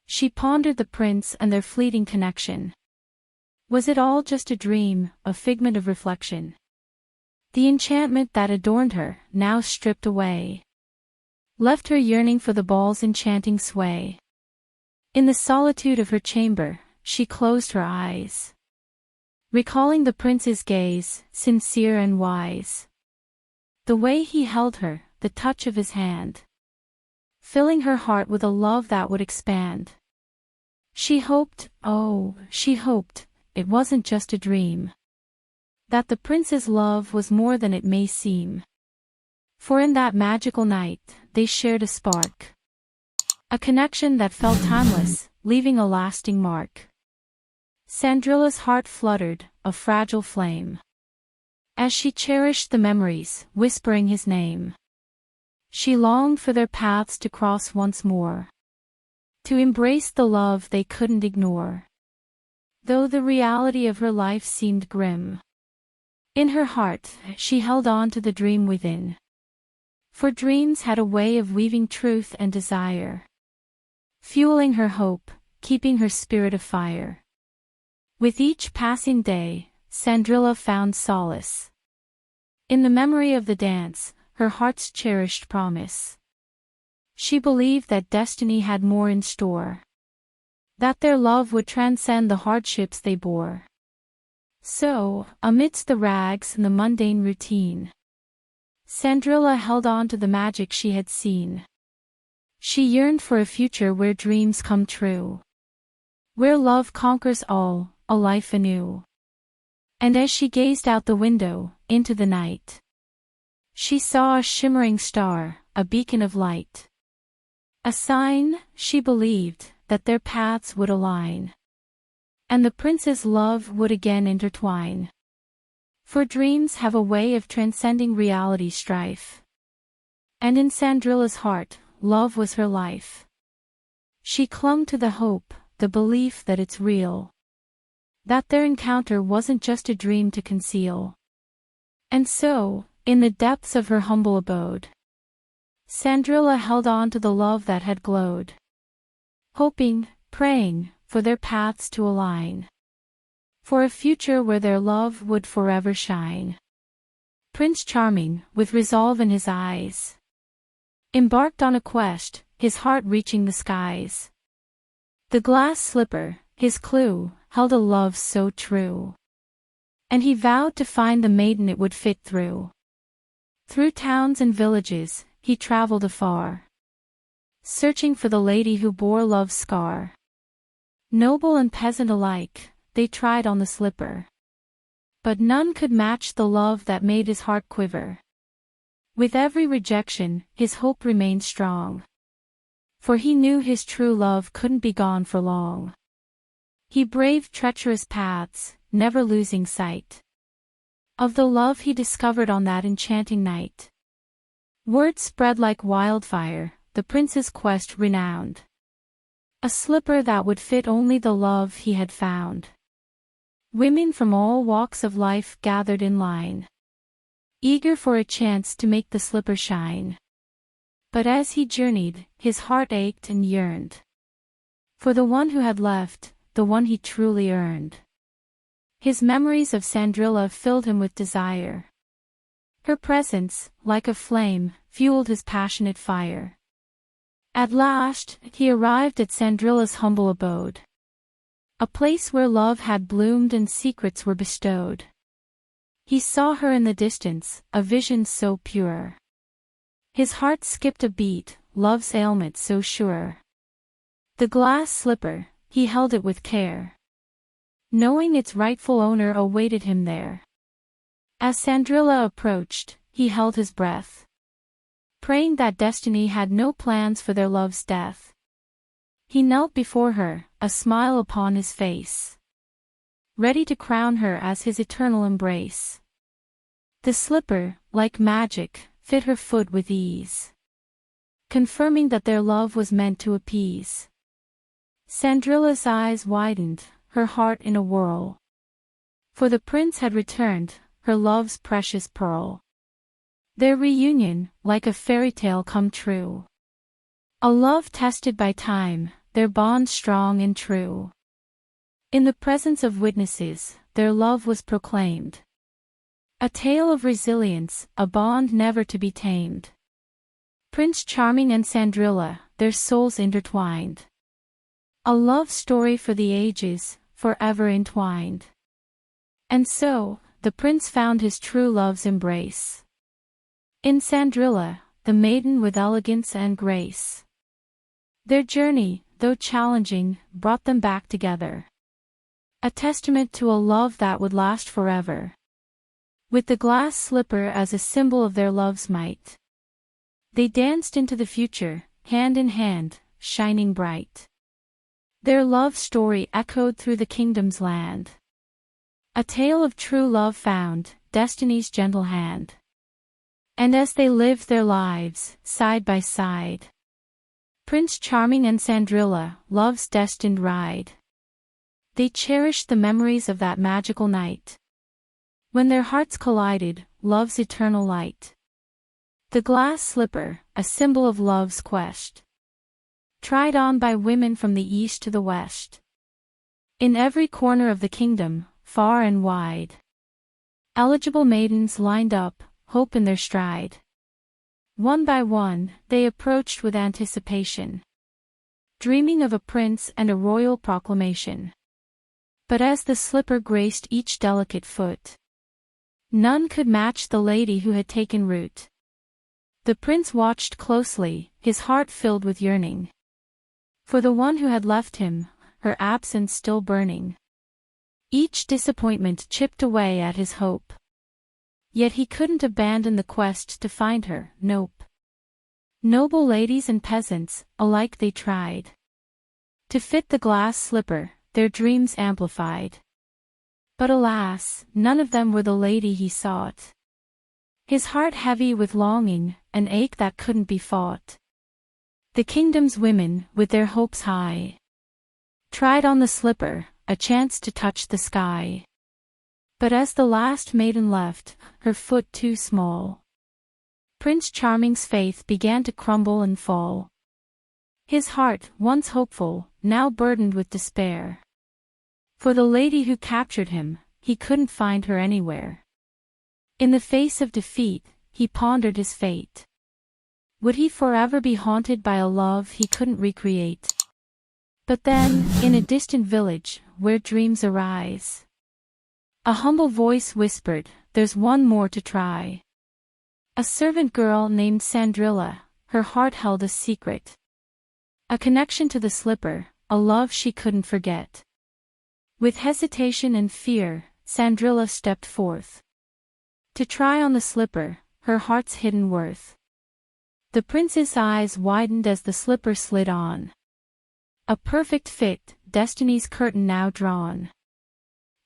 She pondered the prince and their fleeting connection. Was it all just a dream, a figment of reflection? The enchantment that adorned her, now stripped away, left her yearning for the ball's enchanting sway. In the solitude of her chamber, she closed her eyes, recalling the prince's gaze, sincere and wise. The way he held her, the touch of his hand, filling her heart with a love that would expand. She hoped, oh, she hoped, it wasn't just a dream. That the prince's love was more than it may seem. For in that magical night, they shared a spark. A connection that felt timeless, leaving a lasting mark. Cinderella's heart fluttered, a fragile flame, as she cherished the memories, whispering his name. She longed for their paths to cross once more, to embrace the love they couldn't ignore. Though the reality of her life seemed grim, in her heart, she held on to the dream within. For dreams had a way of weaving truth and desire, fueling her hope, keeping her spirit afire. With each passing day, Cinderella found solace in the memory of the dance, her heart's cherished promise. She believed that destiny had more in store, that their love would transcend the hardships they bore. So, amidst the rags and the mundane routine, Cinderella held on to the magic she had seen. She yearned for a future where dreams come true, where love conquers all, a life anew. And as she gazed out the window, into the night, she saw a shimmering star, a beacon of light. A sign, she believed, that their paths would align, and the prince's love would again intertwine. For dreams have a way of transcending reality's strife. And in Cinderella's heart, love was her life. She clung to the hope, the belief that it's real, that their encounter wasn't just a dream to conceal. And so, in the depths of her humble abode, Cinderella held on to the love that had glowed, hoping, praying, for their paths to align, for a future where their love would forever shine. Prince Charming, with resolve in his eyes, embarked on a quest, his heart reaching the skies. The glass slipper, his clue, held a love so true, and he vowed to find the maiden it would fit through. Through towns and villages, he traveled afar, searching for the lady who bore love's scar. Noble and peasant alike, they tried on the slipper, but none could match the love that made his heart quiver. With every rejection, his hope remained strong, for he knew his true love couldn't be gone for long. He braved treacherous paths, never losing sight of the love he discovered on that enchanting night. Word spread like wildfire, the prince's quest renowned. A slipper that would fit only the love he had found. Women from all walks of life gathered in line, eager for a chance to make the slipper shine. But as he journeyed, his heart ached and yearned for the one who had left, the one he truly earned. His memories of Cinderella filled him with desire. Her presence, like a flame, fueled his passionate fire. At last, he arrived at Cinderella's humble abode, a place where love had bloomed and secrets were bestowed. He saw her in the distance, a vision so pure. His heart skipped a beat, love's ailment so sure. The glass slipper, he held it with care, knowing its rightful owner awaited him there. As Cinderella approached, he held his breath, praying that destiny had no plans for their love's death. He knelt before her, a smile upon his face, ready to crown her as his eternal embrace. The slipper, like magic, fit her foot with ease, confirming that their love was meant to appease. Cinderella's eyes widened, her heart in a whirl, for the prince had returned, her love's precious pearl. Their reunion, like a fairy tale come true. A love tested by time, their bond strong and true. In the presence of witnesses, their love was proclaimed. A tale of resilience, a bond never to be tamed. Prince Charming and Cinderella, their souls intertwined. A love story for the ages, forever entwined. And so, the prince found his true love's embrace in Cinderella, the maiden with elegance and grace. Their journey, though challenging, brought them back together, a testament to a love that would last forever. With the glass slipper as a symbol of their love's might, they danced into the future, hand in hand, shining bright. Their love story echoed through the kingdom's land, a tale of true love found, destiny's gentle hand. And as they lived their lives, side by side, Prince Charming and Cinderella, love's destined ride, they cherished the memories of that magical night, when their hearts collided, love's eternal light. The glass slipper, a symbol of love's quest, tried on by women from the east to the west. In every corner of the kingdom, far and wide, eligible maidens lined up, hope in their stride. One by one, they approached with anticipation, dreaming of a prince and a royal proclamation. But as the slipper graced each delicate foot, none could match the lady who had taken root. The prince watched closely, his heart filled with yearning for the one who had left him, her absence still burning. Each disappointment chipped away at his hope. Yet he couldn't abandon the quest to find her, nope. Noble ladies and peasants, alike they tried to fit the glass slipper, their dreams amplified. But alas, none of them were the lady he sought. His heart heavy with longing, an ache that couldn't be fought. The kingdom's women, with their hopes high, tried on the slipper, a chance to touch the sky. But as the last maiden left, her foot too small, Prince Charming's faith began to crumble and fall. His heart, once hopeful, now burdened with despair. For the lady who captured him, he couldn't find her anywhere. In the face of defeat, he pondered his fate. Would he forever be haunted by a love he couldn't recreate? But then, in a distant village, where dreams arise, a humble voice whispered, "There's one more to try." A servant girl named Cinderella, her heart held a secret. A connection to the slipper, a love she couldn't forget. With hesitation and fear, Cinderella stepped forth to try on the slipper, her heart's hidden worth. The prince's eyes widened as the slipper slid on. A perfect fit, destiny's curtain now drawn.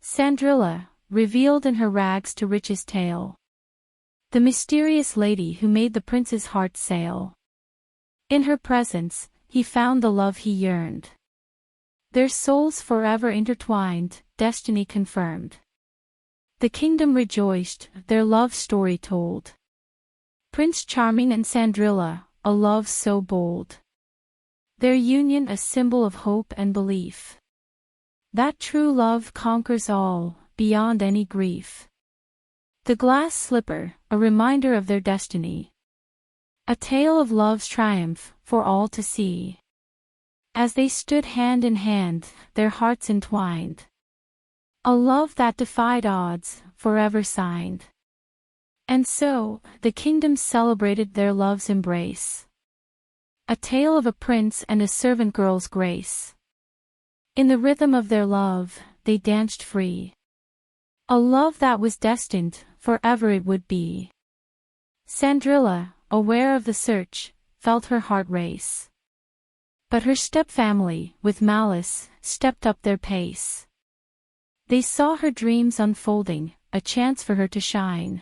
Cinderella, revealed in her rags to riches tale, the mysterious lady who made the prince's heart sail. In her presence, he found the love he yearned. Their souls forever intertwined, destiny confirmed. The kingdom rejoiced, their love story told. Prince Charming and Cinderella, a love so bold. Their union a symbol of hope and belief. That true love conquers all, beyond any grief. The glass slipper, a reminder of their destiny. A tale of love's triumph, for all to see. As they stood hand in hand, their hearts entwined. A love that defied odds, forever signed. And so, the kingdom celebrated their love's embrace. A tale of a prince and a servant girl's grace. In the rhythm of their love, they danced free. A love that was destined, forever it would be. Cinderella, aware of the search, felt her heart race. But her stepfamily, with malice, stepped up their pace. They saw her dreams unfolding, a chance for her to shine.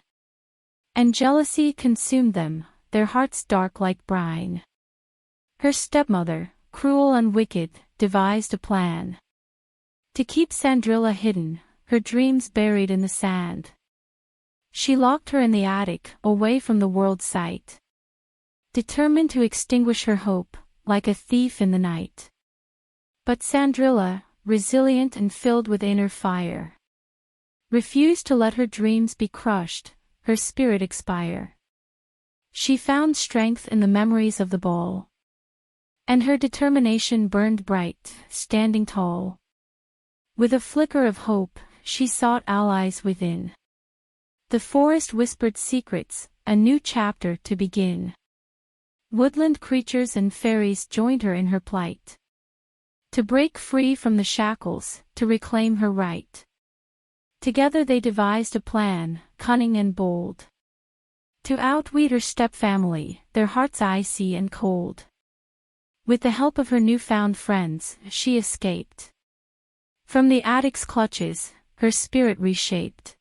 And jealousy consumed them, their hearts dark like brine. Her stepmother, cruel and wicked, devised a plan to keep Cinderella hidden, her dreams buried in the sand. She locked her in the attic, away from the world's sight, determined to extinguish her hope, like a thief in the night. But Cinderella, resilient and filled with inner fire, refused to let her dreams be crushed, her spirit expire. She found strength in the memories of the ball, and her determination burned bright, standing tall. With a flicker of hope, she sought allies within. The forest whispered secrets, a new chapter to begin. Woodland creatures and fairies joined her in her plight. To break free from the shackles, to reclaim her right. Together they devised a plan, cunning and bold, to outwit her stepfamily, their hearts icy and cold. With the help of her newfound friends, she escaped from the attic's clutches, her spirit reshaped.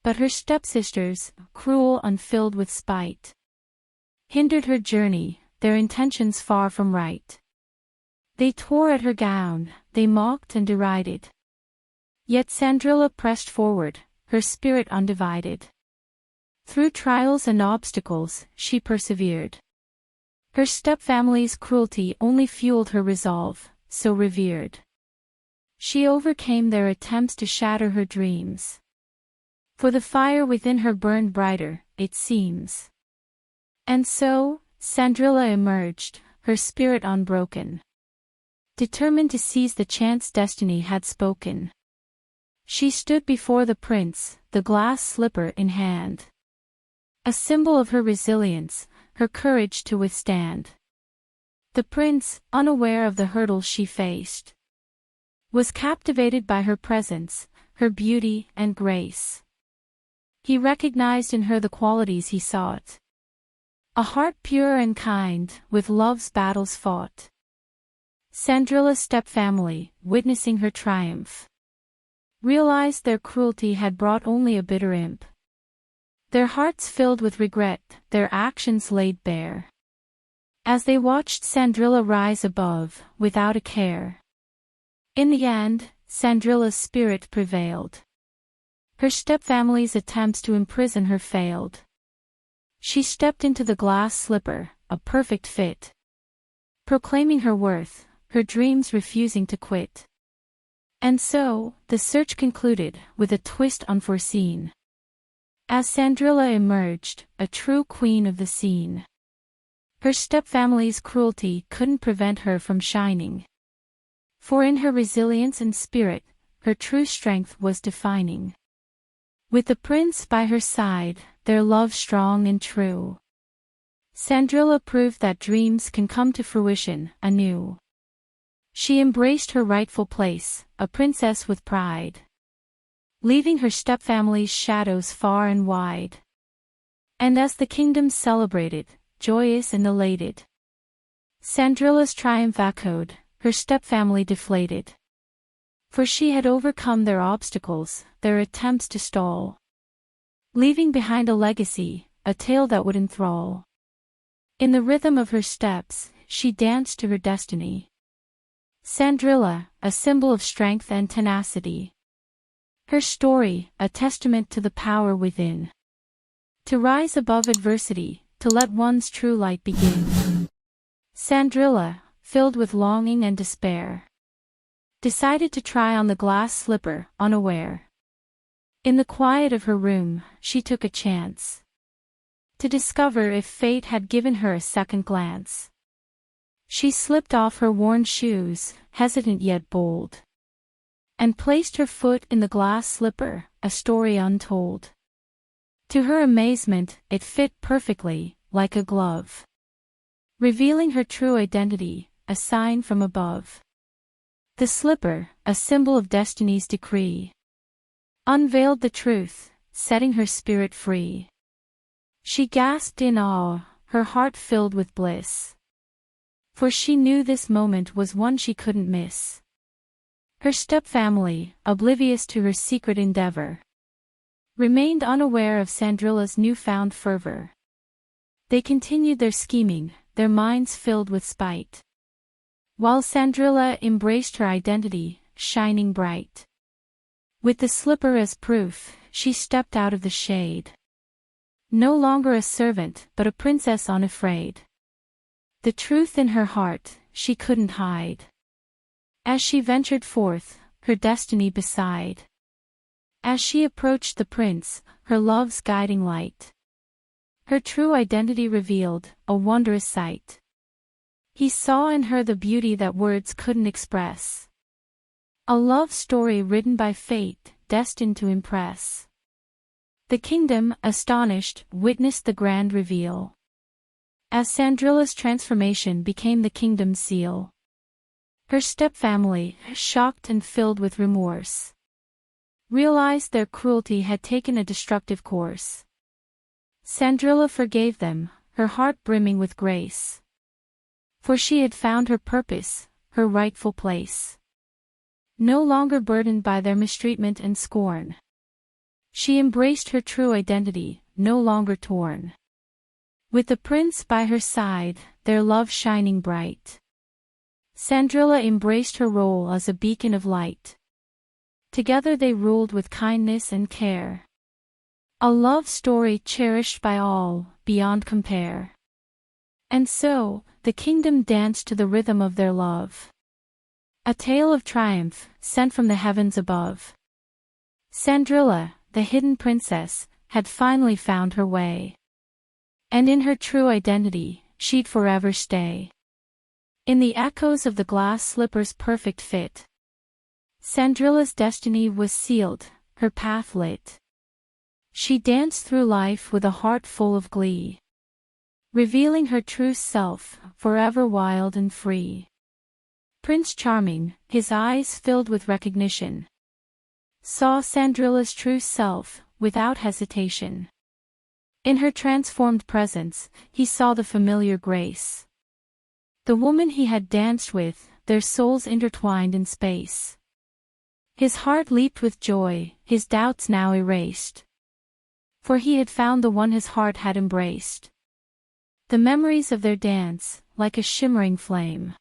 But her stepsisters, cruel and filled with spite, hindered her journey, their intentions far from right. They tore at her gown, they mocked and derided. Yet Cinderella pressed forward, her spirit undivided. Through trials and obstacles, she persevered. Her stepfamily's cruelty only fueled her resolve, so revered. She overcame their attempts to shatter her dreams. For the fire within her burned brighter, it seems. And so, Cinderella emerged, her spirit unbroken, determined to seize the chance destiny had spoken. She stood before the prince, the glass slipper in hand. A symbol of her resilience, her courage to withstand. The prince, unaware of the hurdles she faced, was captivated by her presence, her beauty and grace. He recognized in her the qualities he sought. A heart pure and kind, with love's battles fought. Cinderella's stepfamily, witnessing her triumph, realized their cruelty had brought only a bitter imp. Their hearts filled with regret, their actions laid bare. As they watched Cinderella rise above, without a care. In the end, Cinderella's spirit prevailed. Her stepfamily's attempts to imprison her failed. She stepped into the glass slipper, a perfect fit, proclaiming her worth, her dreams refusing to quit. And so, the search concluded, with a twist unforeseen. As Cinderella emerged, a true queen of the scene. Her stepfamily's cruelty couldn't prevent her from shining. For in her resilience and spirit, her true strength was defining. With the prince by her side, their love strong and true, Cinderella proved that dreams can come to fruition anew. She embraced her rightful place, a princess with pride, leaving her stepfamily's shadows far and wide. And as the kingdom celebrated, joyous and elated, Cinderella's triumph echoed, her stepfamily deflated. For she had overcome their obstacles, their attempts to stall, leaving behind a legacy, a tale that would enthrall. In the rhythm of her steps, she danced to her destiny. Cinderella, a symbol of strength and tenacity, Her story, a testament to the power within. To rise above adversity, to let one's true light begin. Cinderella, filled with longing and despair, decided to try on the glass slipper, unaware. In the quiet of her room, she took a chance to discover if fate had given her a second glance. She slipped off her worn shoes, hesitant yet bold, and placed her foot in the glass slipper, a story untold. To her amazement, it fit perfectly, like a glove, revealing her true identity, a sign from above. The slipper, a symbol of destiny's decree, unveiled the truth, setting her spirit free. She gasped in awe, her heart filled with bliss, for she knew this moment was one she couldn't miss. Her stepfamily, oblivious to her secret endeavor, remained unaware of Cinderella's newfound fervor. They continued their scheming, their minds filled with spite, while Cinderella embraced her identity, shining bright. With the slipper as proof, she stepped out of the shade. No longer a servant, but a princess unafraid. The truth in her heart, she couldn't hide. As she ventured forth, her destiny beside. As she approached the prince, her love's guiding light, her true identity revealed, a wondrous sight. He saw in her the beauty that words couldn't express. A love story written by fate, destined to impress. The kingdom, astonished, witnessed the grand reveal, as Cinderella's transformation became the kingdom's seal. Her stepfamily, shocked and filled with remorse, realized their cruelty had taken a destructive course. Cinderella forgave them, her heart brimming with grace, for she had found her purpose, her rightful place. No longer burdened by their mistreatment and scorn, she embraced her true identity, no longer torn. With the prince by her side, their love shining bright, Cinderella embraced her role as a beacon of light. Together they ruled with kindness and care, a love story cherished by all, beyond compare. And so, the kingdom danced to the rhythm of their love, a tale of triumph, sent from the heavens above. Cinderella, the hidden princess, had finally found her way, and in her true identity, she'd forever stay. In the echoes of the glass slipper's perfect fit, Cinderella's destiny was sealed, her path lit. She danced through life with a heart full of glee, revealing her true self, forever wild and free. Prince Charming, his eyes filled with recognition, saw Cinderella's true self, without hesitation. In her transformed presence, he saw the familiar grace, the woman he had danced with, their souls intertwined in space. His heart leaped with joy, his doubts now erased, for he had found the one his heart had embraced. The memories of their dance, like a shimmering flame,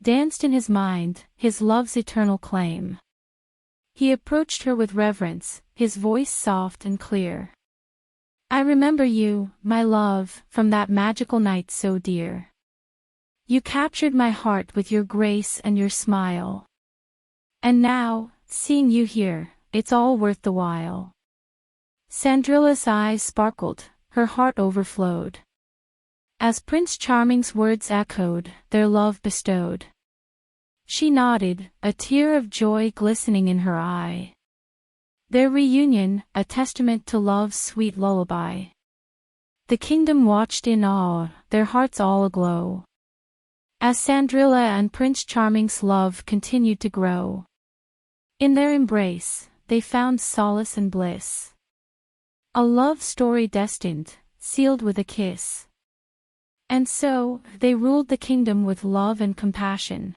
danced in his mind, his love's eternal claim. He approached her with reverence, his voice soft and clear. "I remember you, my love, from that magical night so dear. You captured my heart with your grace and your smile. And now, seeing you here, it's all worth the while." Cinderella's eyes sparkled, her heart overflowed, as Prince Charming's words echoed, their love bestowed. She nodded, a tear of joy glistening in her eye. Their reunion, a testament to love's sweet lullaby. The kingdom watched in awe, their hearts all aglow, as Cinderella and Prince Charming's love continued to grow. In their embrace, they found solace and bliss. A love story destined, sealed with a kiss. And so, they ruled the kingdom with love and compassion.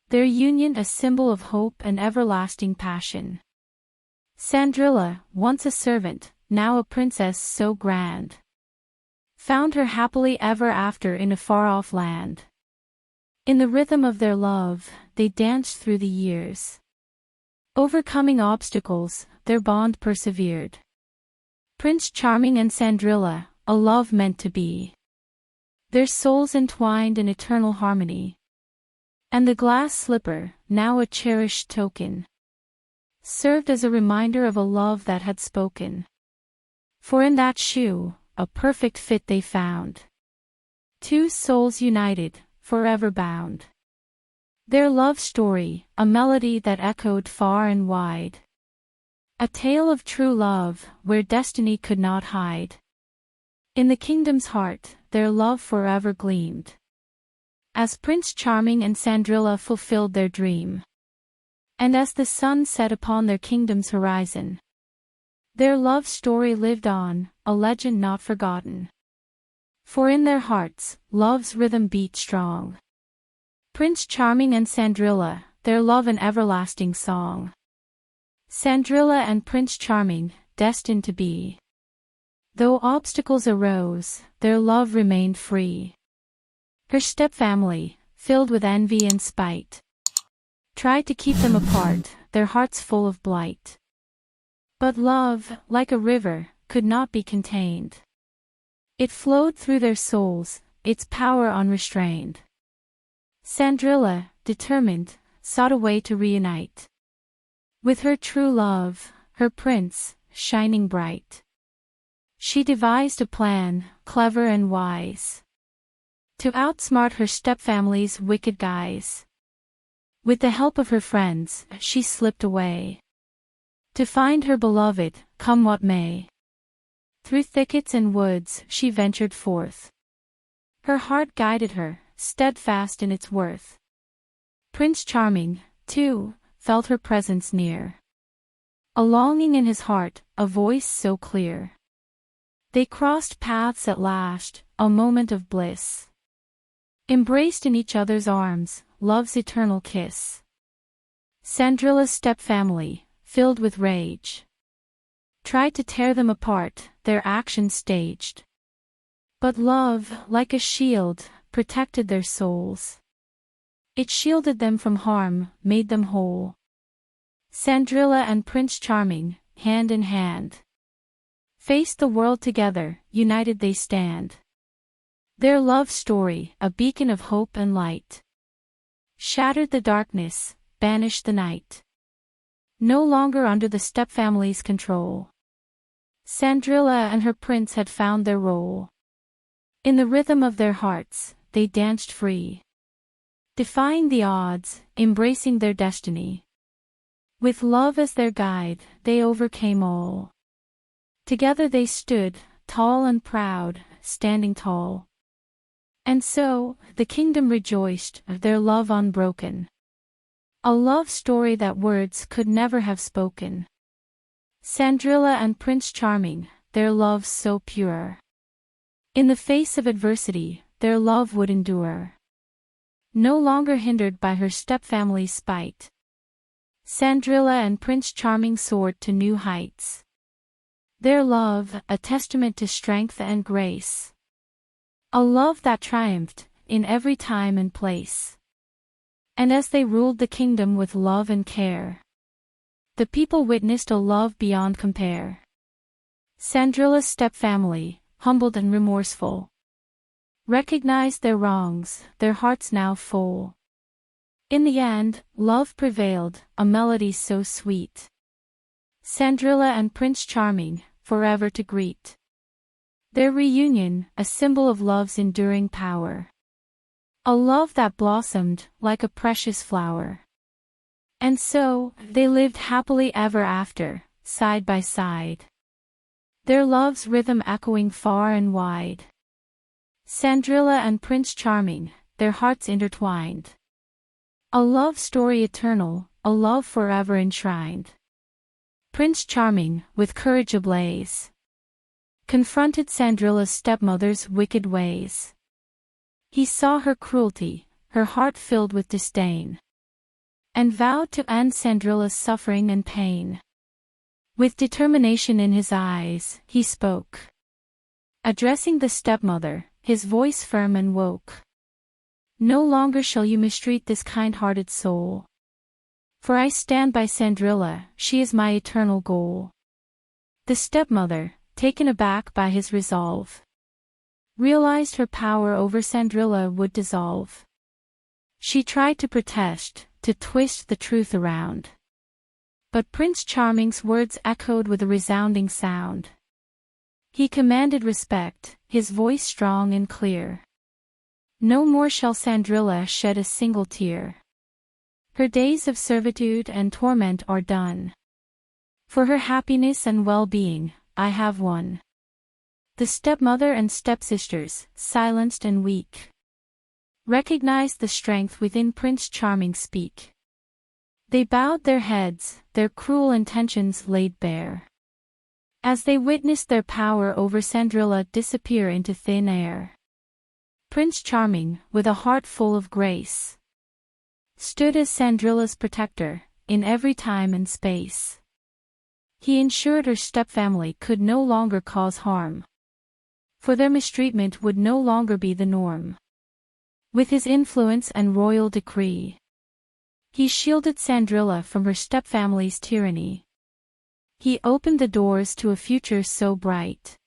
Their union a symbol of hope and everlasting passion. Cinderella, once a servant, now a princess so grand, found her happily ever after in a far-off land. In the rhythm of their love, they danced through the years, Overcoming obstacles, their bond persevered. Prince Charming and Cinderella, a love meant to be. Their souls entwined in eternal harmony. And the glass slipper, now a cherished token, served as a reminder of a love that had spoken. For in that shoe, a perfect fit they found. Two souls united, forever bound. Their love story, a melody that echoed far and wide. A tale of true love, where destiny could not hide. In the kingdom's heart, their love forever gleamed, as Prince Charming and Cinderella fulfilled their dream. And as the sun set upon their kingdom's horizon, their love story lived on, a legend not forgotten. For in their hearts, love's rhythm beat strong. Prince Charming and Cinderella, their love an everlasting song. Cinderella and Prince Charming, destined to be. Though obstacles arose, their love remained free. Her stepfamily, filled with envy and spite, tried to keep them apart, their hearts full of blight. But love, like a river, could not be contained. It flowed through their souls, its power unrestrained. Cinderella, determined, sought a way to reunite with her true love, her prince, shining bright. She devised a plan, clever and wise, to outsmart her stepfamily's wicked guise. With the help of her friends, she slipped away to find her beloved, come what may. Through thickets and woods she ventured forth. Her heart guided her, steadfast in its worth. Prince Charming, too, felt her presence near. A longing in his heart, a voice so clear. They crossed paths at last, a moment of bliss. Embraced in each other's arms, love's eternal kiss. Cinderella's stepfamily, filled with rage, tried to tear them apart, their actions staged. But love, like a shield, protected their souls. It shielded them from harm, made them whole. Cinderella and Prince Charming, hand in hand, faced the world together, united they stand. Their love story, a beacon of hope and light, shattered the darkness, banished the night. No longer under the stepfamily's control, Cinderella and her prince had found their role. In the rhythm of their hearts, they danced free, defying the odds, embracing their destiny. With love as their guide, they overcame all. Together they stood, tall and proud, standing tall. And so, the kingdom rejoiced, their love unbroken. A love story that words could never have spoken. Cinderella and Prince Charming, their love so pure. In the face of adversity, their love would endure. No longer hindered by her stepfamily's spite, Cinderella and Prince Charming soared to new heights. Their love, a testament to strength and grace. A love that triumphed, in every time and place. And as they ruled the kingdom with love and care, the people witnessed a love beyond compare. Cinderella's stepfamily, humbled and remorseful, recognized their wrongs, their hearts now full. In the end, love prevailed, a melody so sweet. Cinderella and Prince Charming, forever to greet. Their reunion, a symbol of love's enduring power. A love that blossomed, like a precious flower. And so, they lived happily ever after, side by side. Their love's rhythm echoing far and wide. Cinderella and Prince Charming, their hearts intertwined. A love story eternal, a love forever enshrined. Prince Charming, with courage ablaze, confronted Cinderella's stepmother's wicked ways. He saw her cruelty, her heart filled with disdain, and vowed to end Cinderella's suffering and pain. With determination in his eyes, he spoke, addressing the stepmother, his voice firm and woke. No longer shall you mistreat this kind-hearted soul. For I stand by Cinderella, she is my eternal goal. The stepmother, taken aback by his resolve, realized her power over Cinderella would dissolve. She tried to protest, to twist the truth around. But Prince Charming's words echoed with a resounding sound. He commanded respect, his voice strong and clear. No more shall Cinderella shed a single tear. Her days of servitude and torment are done. For her happiness and well-being, I have won. The stepmother and stepsisters, silenced and weak, recognized the strength within Prince Charming's speak. They bowed their heads, their cruel intentions laid bare, as they witnessed their power over Cinderella disappear into thin air. Prince Charming, with a heart full of grace, stood as Cinderella's protector, in every time and space. He ensured her stepfamily could no longer cause harm, for their mistreatment would no longer be the norm. With his influence and royal decree, he shielded Cinderella from her stepfamily's tyranny. He opened the doors to a future so bright,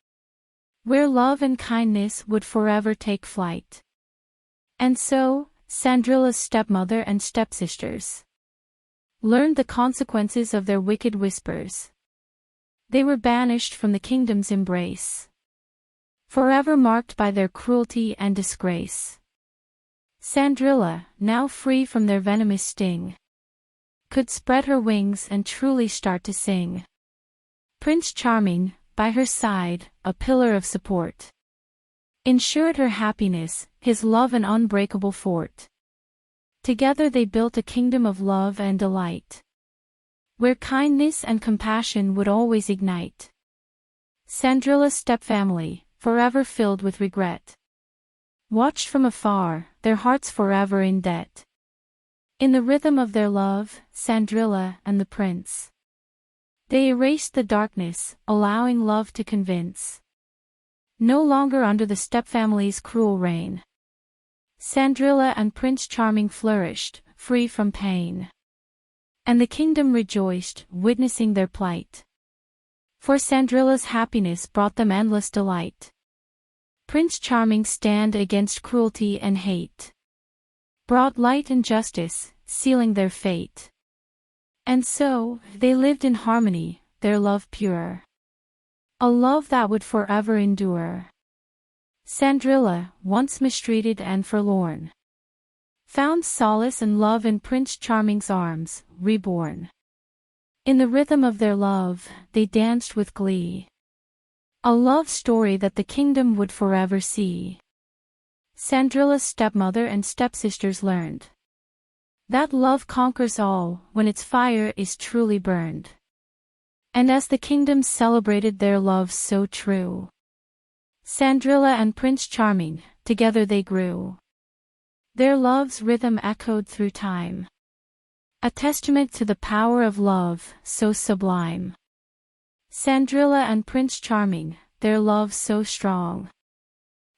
where love and kindness would forever take flight. And so, Cinderella's stepmother and stepsisters learned the consequences of their wicked whispers. They were banished from the kingdom's embrace, forever marked by their cruelty and disgrace. Cinderella, now free from their venomous sting, could spread her wings and truly start to sing. Prince Charming, by her side, a pillar of support, ensured her happiness, his love an unbreakable fort. Together they built a kingdom of love and delight, where kindness and compassion would always ignite. Cinderella's stepfamily, forever filled with regret, watched from afar, their hearts forever in debt. In the rhythm of their love, Cinderella and the prince, they erased the darkness, allowing love to convince. No longer under the stepfamily's cruel reign, Cinderella and Prince Charming flourished, free from pain. And the kingdom rejoiced, witnessing their plight. For Cinderella's happiness brought them endless delight. Prince Charming's stand against cruelty and hate brought light and justice, sealing their fate. And so, they lived in harmony, their love pure, a love that would forever endure. Cinderella, once mistreated and forlorn, found solace and love in Prince Charming's arms, reborn. In the rhythm of their love, they danced with glee, a love story that the kingdom would forever see. Cinderella's stepmother and stepsisters learned that love conquers all when its fire is truly burned. And as the kingdom celebrated their love so true, Cinderella and Prince Charming, together they grew. Their love's rhythm echoed through time, a testament to the power of love, so sublime. Cinderella and Prince Charming, their love so strong,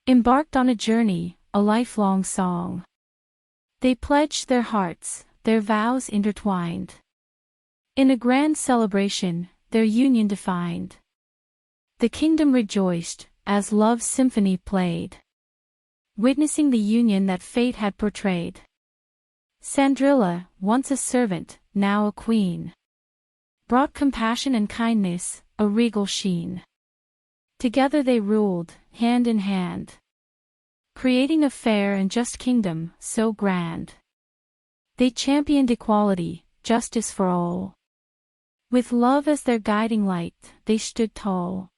embarked on a journey, a lifelong song. They pledged their hearts, their vows intertwined. In a grand celebration, their union defined. The kingdom rejoiced, as love's symphony played, witnessing the union that fate had portrayed. Cinderella, once a servant, now a queen, brought compassion and kindness, a regal sheen. Together they ruled, hand in hand, creating a fair and just kingdom, so grand. They championed equality, justice for all. With love as their guiding light, they stood tall.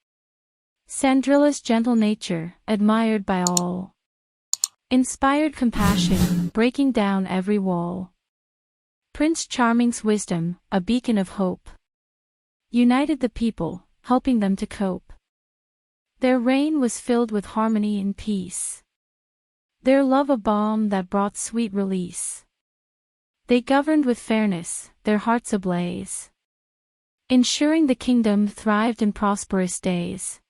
Cinderella's gentle nature, admired by all, inspired compassion, breaking down every wall. Prince Charming's wisdom, a beacon of hope, united the people, helping them to cope. Their reign was filled with harmony and peace, their love a balm that brought sweet release. They governed with fairness, their hearts ablaze, ensuring the kingdom thrived in prosperous days.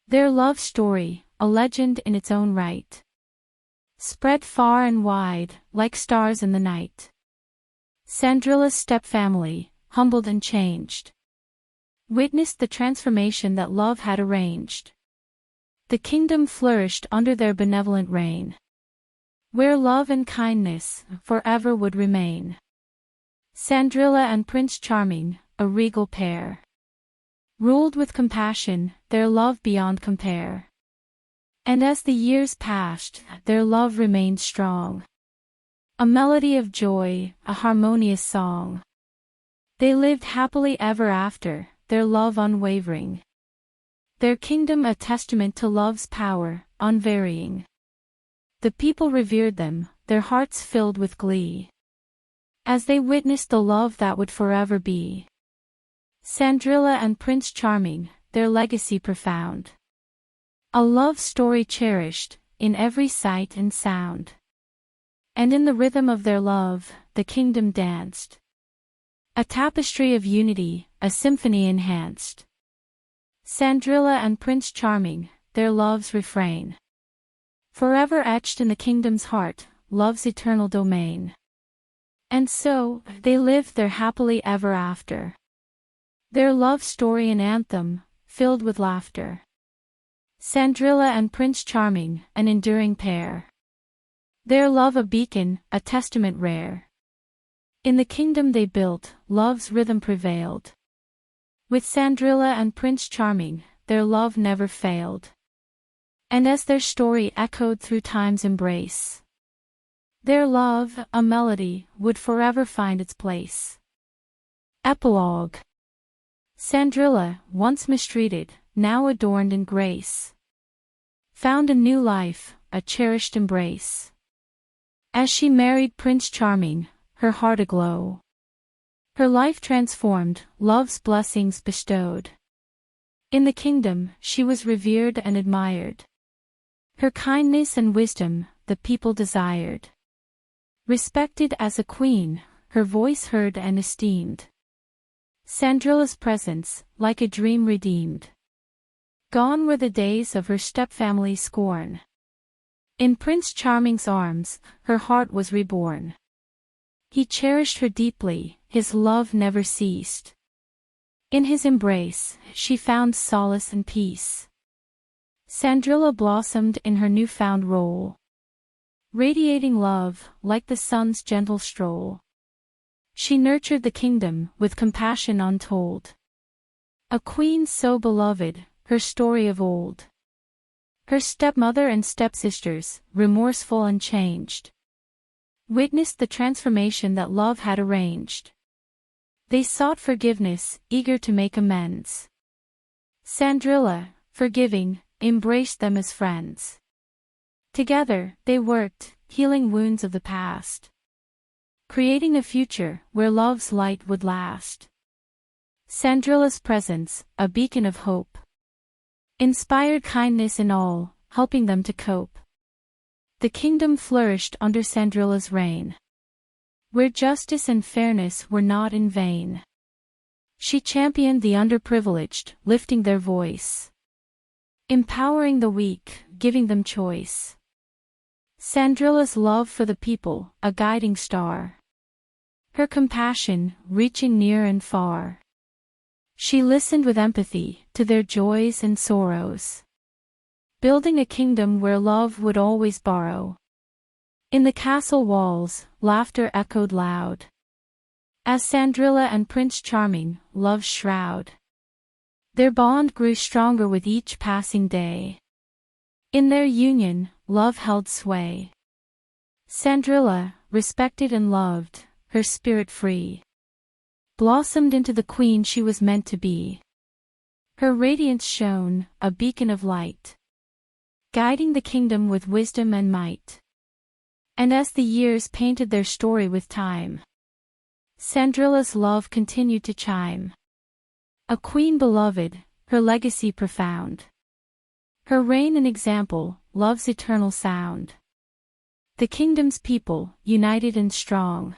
Their love story, a legend in its own right, spread far and wide, like stars in the night. Cinderella's stepfamily, humbled and changed, witnessed the transformation that love had arranged. The kingdom flourished under their benevolent reign, where love and kindness forever would remain. Cinderella and Prince Charming, a regal pair, ruled with compassion, their love beyond compare. And as the years passed, their love remained strong, a melody of joy, a harmonious song. They lived happily ever after, their love unwavering, their kingdom a testament to love's power, unvarying. The people revered them, their hearts filled with glee, as they witnessed the love that would forever be. Cinderella and Prince Charming, their legacy profound, a love story cherished, in every sight and sound. And in the rhythm of their love, the kingdom danced, a tapestry of unity, a symphony enhanced. Cinderella and Prince Charming, their love's refrain, forever etched in the kingdom's heart, love's eternal domain. And so, they lived there happily ever after, their love story an anthem, filled with laughter. Cinderella and Prince Charming, an enduring pair, their love a beacon, a testament rare. In the kingdom they built, love's rhythm prevailed. With Cinderella and Prince Charming, their love never failed. And as their story echoed through time's embrace, their love, a melody, would forever find its place. Epilogue. Cinderella, once mistreated, now adorned in grace, found a new life, a cherished embrace. As she married Prince Charming, her heart aglow, her life transformed, love's blessings bestowed. In the kingdom, she was revered and admired. Her kindness and wisdom, the people desired. Respected as a queen, her voice heard and esteemed. Cinderella's presence, like a dream redeemed. Gone were the days of her stepfamily's scorn. In Prince Charming's arms, her heart was reborn. He cherished her deeply, his love never ceased. In his embrace, she found solace and peace. Cinderella blossomed in her newfound role, radiating love, like the sun's gentle stroll. She nurtured the kingdom, with compassion untold. A queen so beloved, her story of old. Her stepmother and stepsisters, remorseful and changed, witnessed the transformation that love had arranged. They sought forgiveness, eager to make amends. Cinderella, forgiving, embraced them as friends. Together, they worked, healing wounds of the past, creating a future where love's light would last. Cinderella's presence, a beacon of hope, inspired kindness in all, helping them to cope. The kingdom flourished under Cinderella's reign, where justice and fairness were not in vain. She championed the underprivileged, lifting their voice, empowering the weak, giving them choice. Cinderella's love for the people, a guiding star. Her compassion, reaching near and far. She listened with empathy to their joys and sorrows, building a kingdom where love would always borrow. In the castle walls, laughter echoed loud, as Cinderella and Prince Charming, love's shroud. Their bond grew stronger with each passing day. In their union, love held sway. Cinderella, respected and loved, her spirit free, blossomed into the queen she was meant to be. Her radiance shone, a beacon of light, guiding the kingdom with wisdom and might. And as the years painted their story with time, Cinderella's love continued to chime. A queen beloved, her legacy profound. Her reign an example, love's eternal sound. The kingdom's people, united and strong,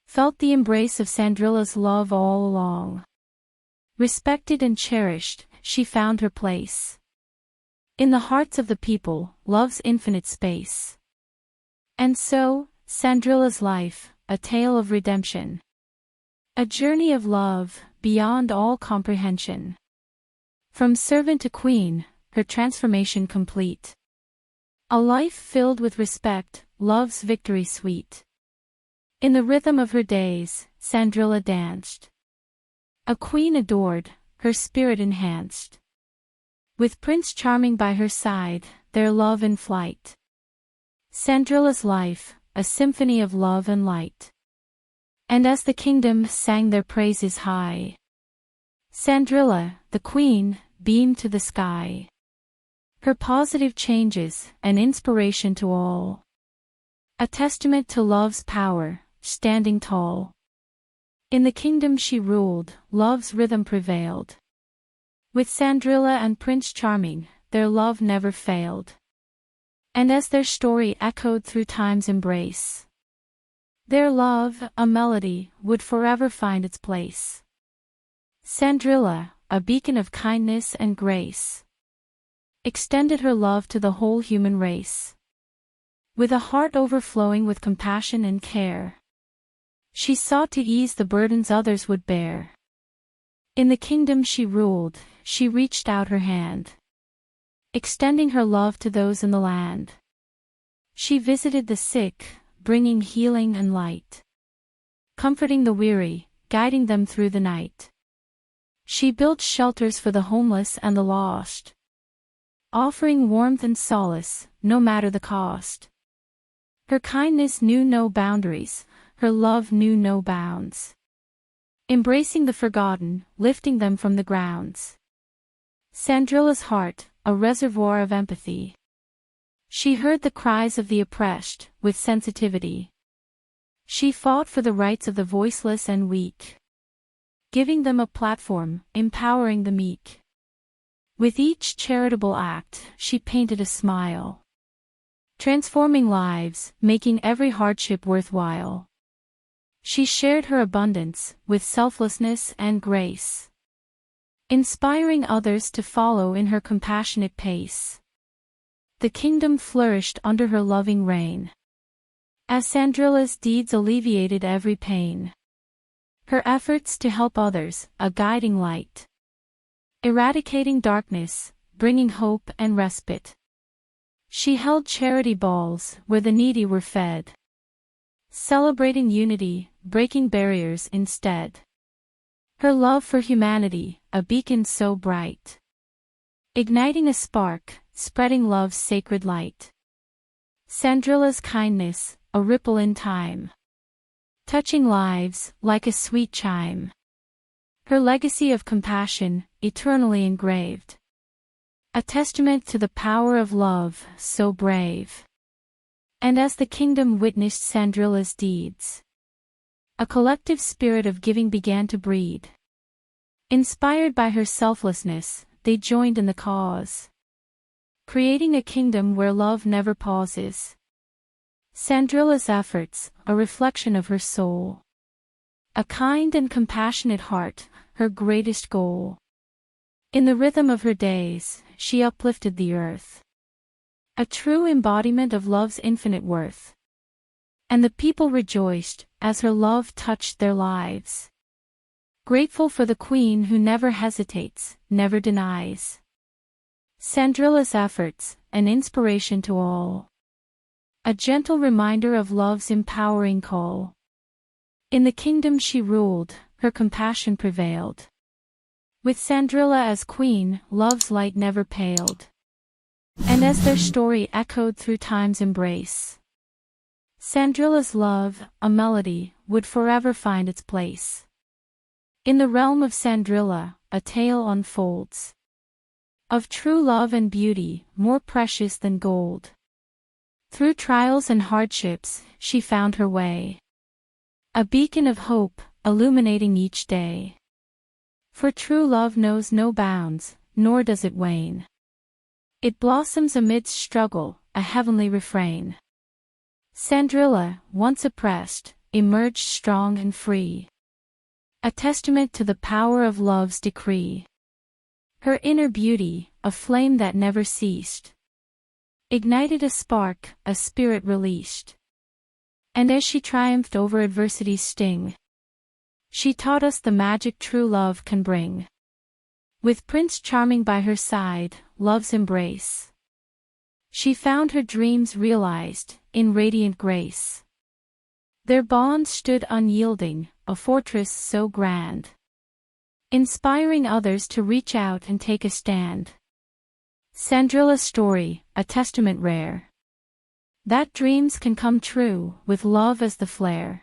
felt the embrace of Cinderella's love all along. Respected and cherished, she found her place in the hearts of the people, love's infinite space. And so, Cinderella's life, a tale of redemption. A journey of love, beyond all comprehension. From servant to queen, her transformation complete. A life filled with respect, love's victory sweet. In the rhythm of her days, Cinderella danced. A queen adored, her spirit enhanced. With Prince Charming by her side, their love in flight. Cinderella's life, a symphony of love and light. And as the kingdom sang their praises high, Cinderella, the queen, beamed to the sky. Her positive changes, an inspiration to all. A testament to love's power, standing tall. In the kingdom she ruled, love's rhythm prevailed. With Cinderella and Prince Charming, their love never failed. And as their story echoed through time's embrace, their love, a melody, would forever find its place. Cinderella, a beacon of kindness and grace, extended her love to the whole human race. With a heart overflowing with compassion and care, she sought to ease the burdens others would bear. In the kingdom she ruled, she reached out her hand, extending her love to those in the land. She visited the sick, bringing healing and light, comforting the weary, guiding them through the night. She built shelters for the homeless and the lost, offering warmth and solace, no matter the cost. Her kindness knew no boundaries, her love knew no bounds, embracing the forgotten, lifting them from the grounds. Cinderella's heart, a reservoir of empathy. She heard the cries of the oppressed, with sensitivity. She fought for the rights of the voiceless and weak, giving them a platform, empowering the meek. With each charitable act, she painted a smile, transforming lives, making every hardship worthwhile. She shared her abundance, with selflessness and grace, inspiring others to follow in her compassionate pace. The kingdom flourished under her loving reign, as Cinderella's deeds alleviated every pain. Her efforts to help others, a guiding light, eradicating darkness, bringing hope and respite. She held charity balls, where the needy were fed, celebrating unity, breaking barriers instead. Her love for humanity, a beacon so bright, igniting a spark, spreading love's sacred light. Cinderella's kindness, a ripple in time, touching lives, like a sweet chime. Her legacy of compassion, eternally engraved, a testament to the power of love, so brave. And as the kingdom witnessed Cinderella's deeds, a collective spirit of giving began to breed. Inspired by her selflessness, they joined in the cause, creating a kingdom where love never pauses. Cinderella's efforts, a reflection of her soul, a kind and compassionate heart, her greatest goal. In the rhythm of her days, she uplifted the earth, a true embodiment of love's infinite worth. And the people rejoiced, as her love touched their lives, grateful for the queen who never hesitates, never denies. Cinderella's efforts, an inspiration to all, a gentle reminder of love's empowering call. In the kingdom she ruled, her compassion prevailed. With Cinderella as queen, love's light never paled. And as their story echoed through time's embrace, Cinderella's love, a melody, would forever find its place. In the realm of Cinderella, a tale unfolds, of true love and beauty, more precious than gold. Through trials and hardships, she found her way, a beacon of hope, illuminating each day. For true love knows no bounds, nor does it wane. It blossoms amidst struggle, a heavenly refrain. Cinderella, once oppressed, emerged strong and free, a testament to the power of love's decree. Her inner beauty, a flame that never ceased, ignited a spark, a spirit released. And as she triumphed over adversity's sting, she taught us the magic true love can bring. With Prince Charming by her side, love's embrace, she found her dreams realized, in radiant grace. Their bond stood unyielding, a fortress so grand, inspiring others to reach out and take a stand. Cinderella's story, a testament rare, that dreams can come true, with love as the flare.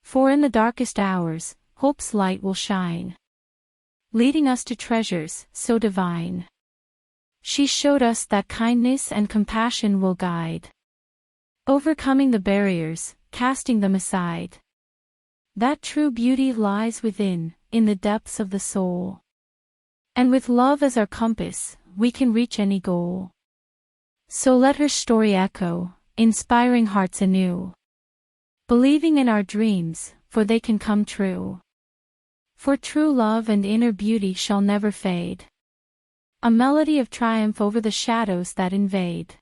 For in the darkest hours, hope's light will shine, leading us to treasures so divine. She showed us that kindness and compassion will guide, overcoming the barriers, casting them aside. That true beauty lies within, in the depths of the soul. And with love as our compass, we can reach any goal. So let her story echo, inspiring hearts anew, believing in our dreams, for they can come true. For true love and inner beauty shall never fade, a melody of triumph over the shadows that invade.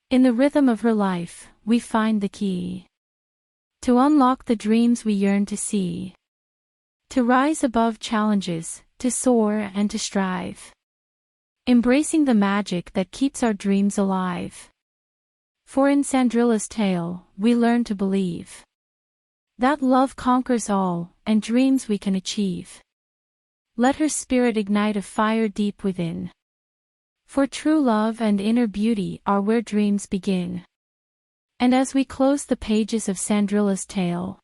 In the rhythm of her life, we find the key to unlock the dreams we yearn to see, to rise above challenges, to soar and to strive, embracing the magic that keeps our dreams alive. For in Cinderella's tale, we learn to believe that love conquers all, and dreams we can achieve. Let her spirit ignite a fire deep within, for true love and inner beauty are where dreams begin. And as we close the pages of Cinderella's tale,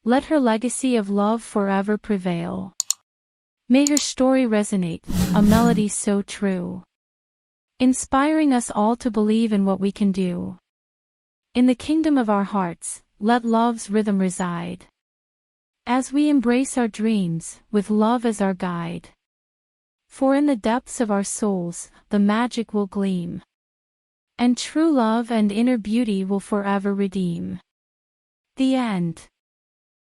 let her legacy of love forever prevail. May her story resonate, a melody so true, inspiring us all to believe in what we can do. In the kingdom of our hearts, let love's rhythm reside, as we embrace our dreams, with love as our guide. For in the depths of our souls, the magic will gleam, and true love and inner beauty will forever redeem. The end.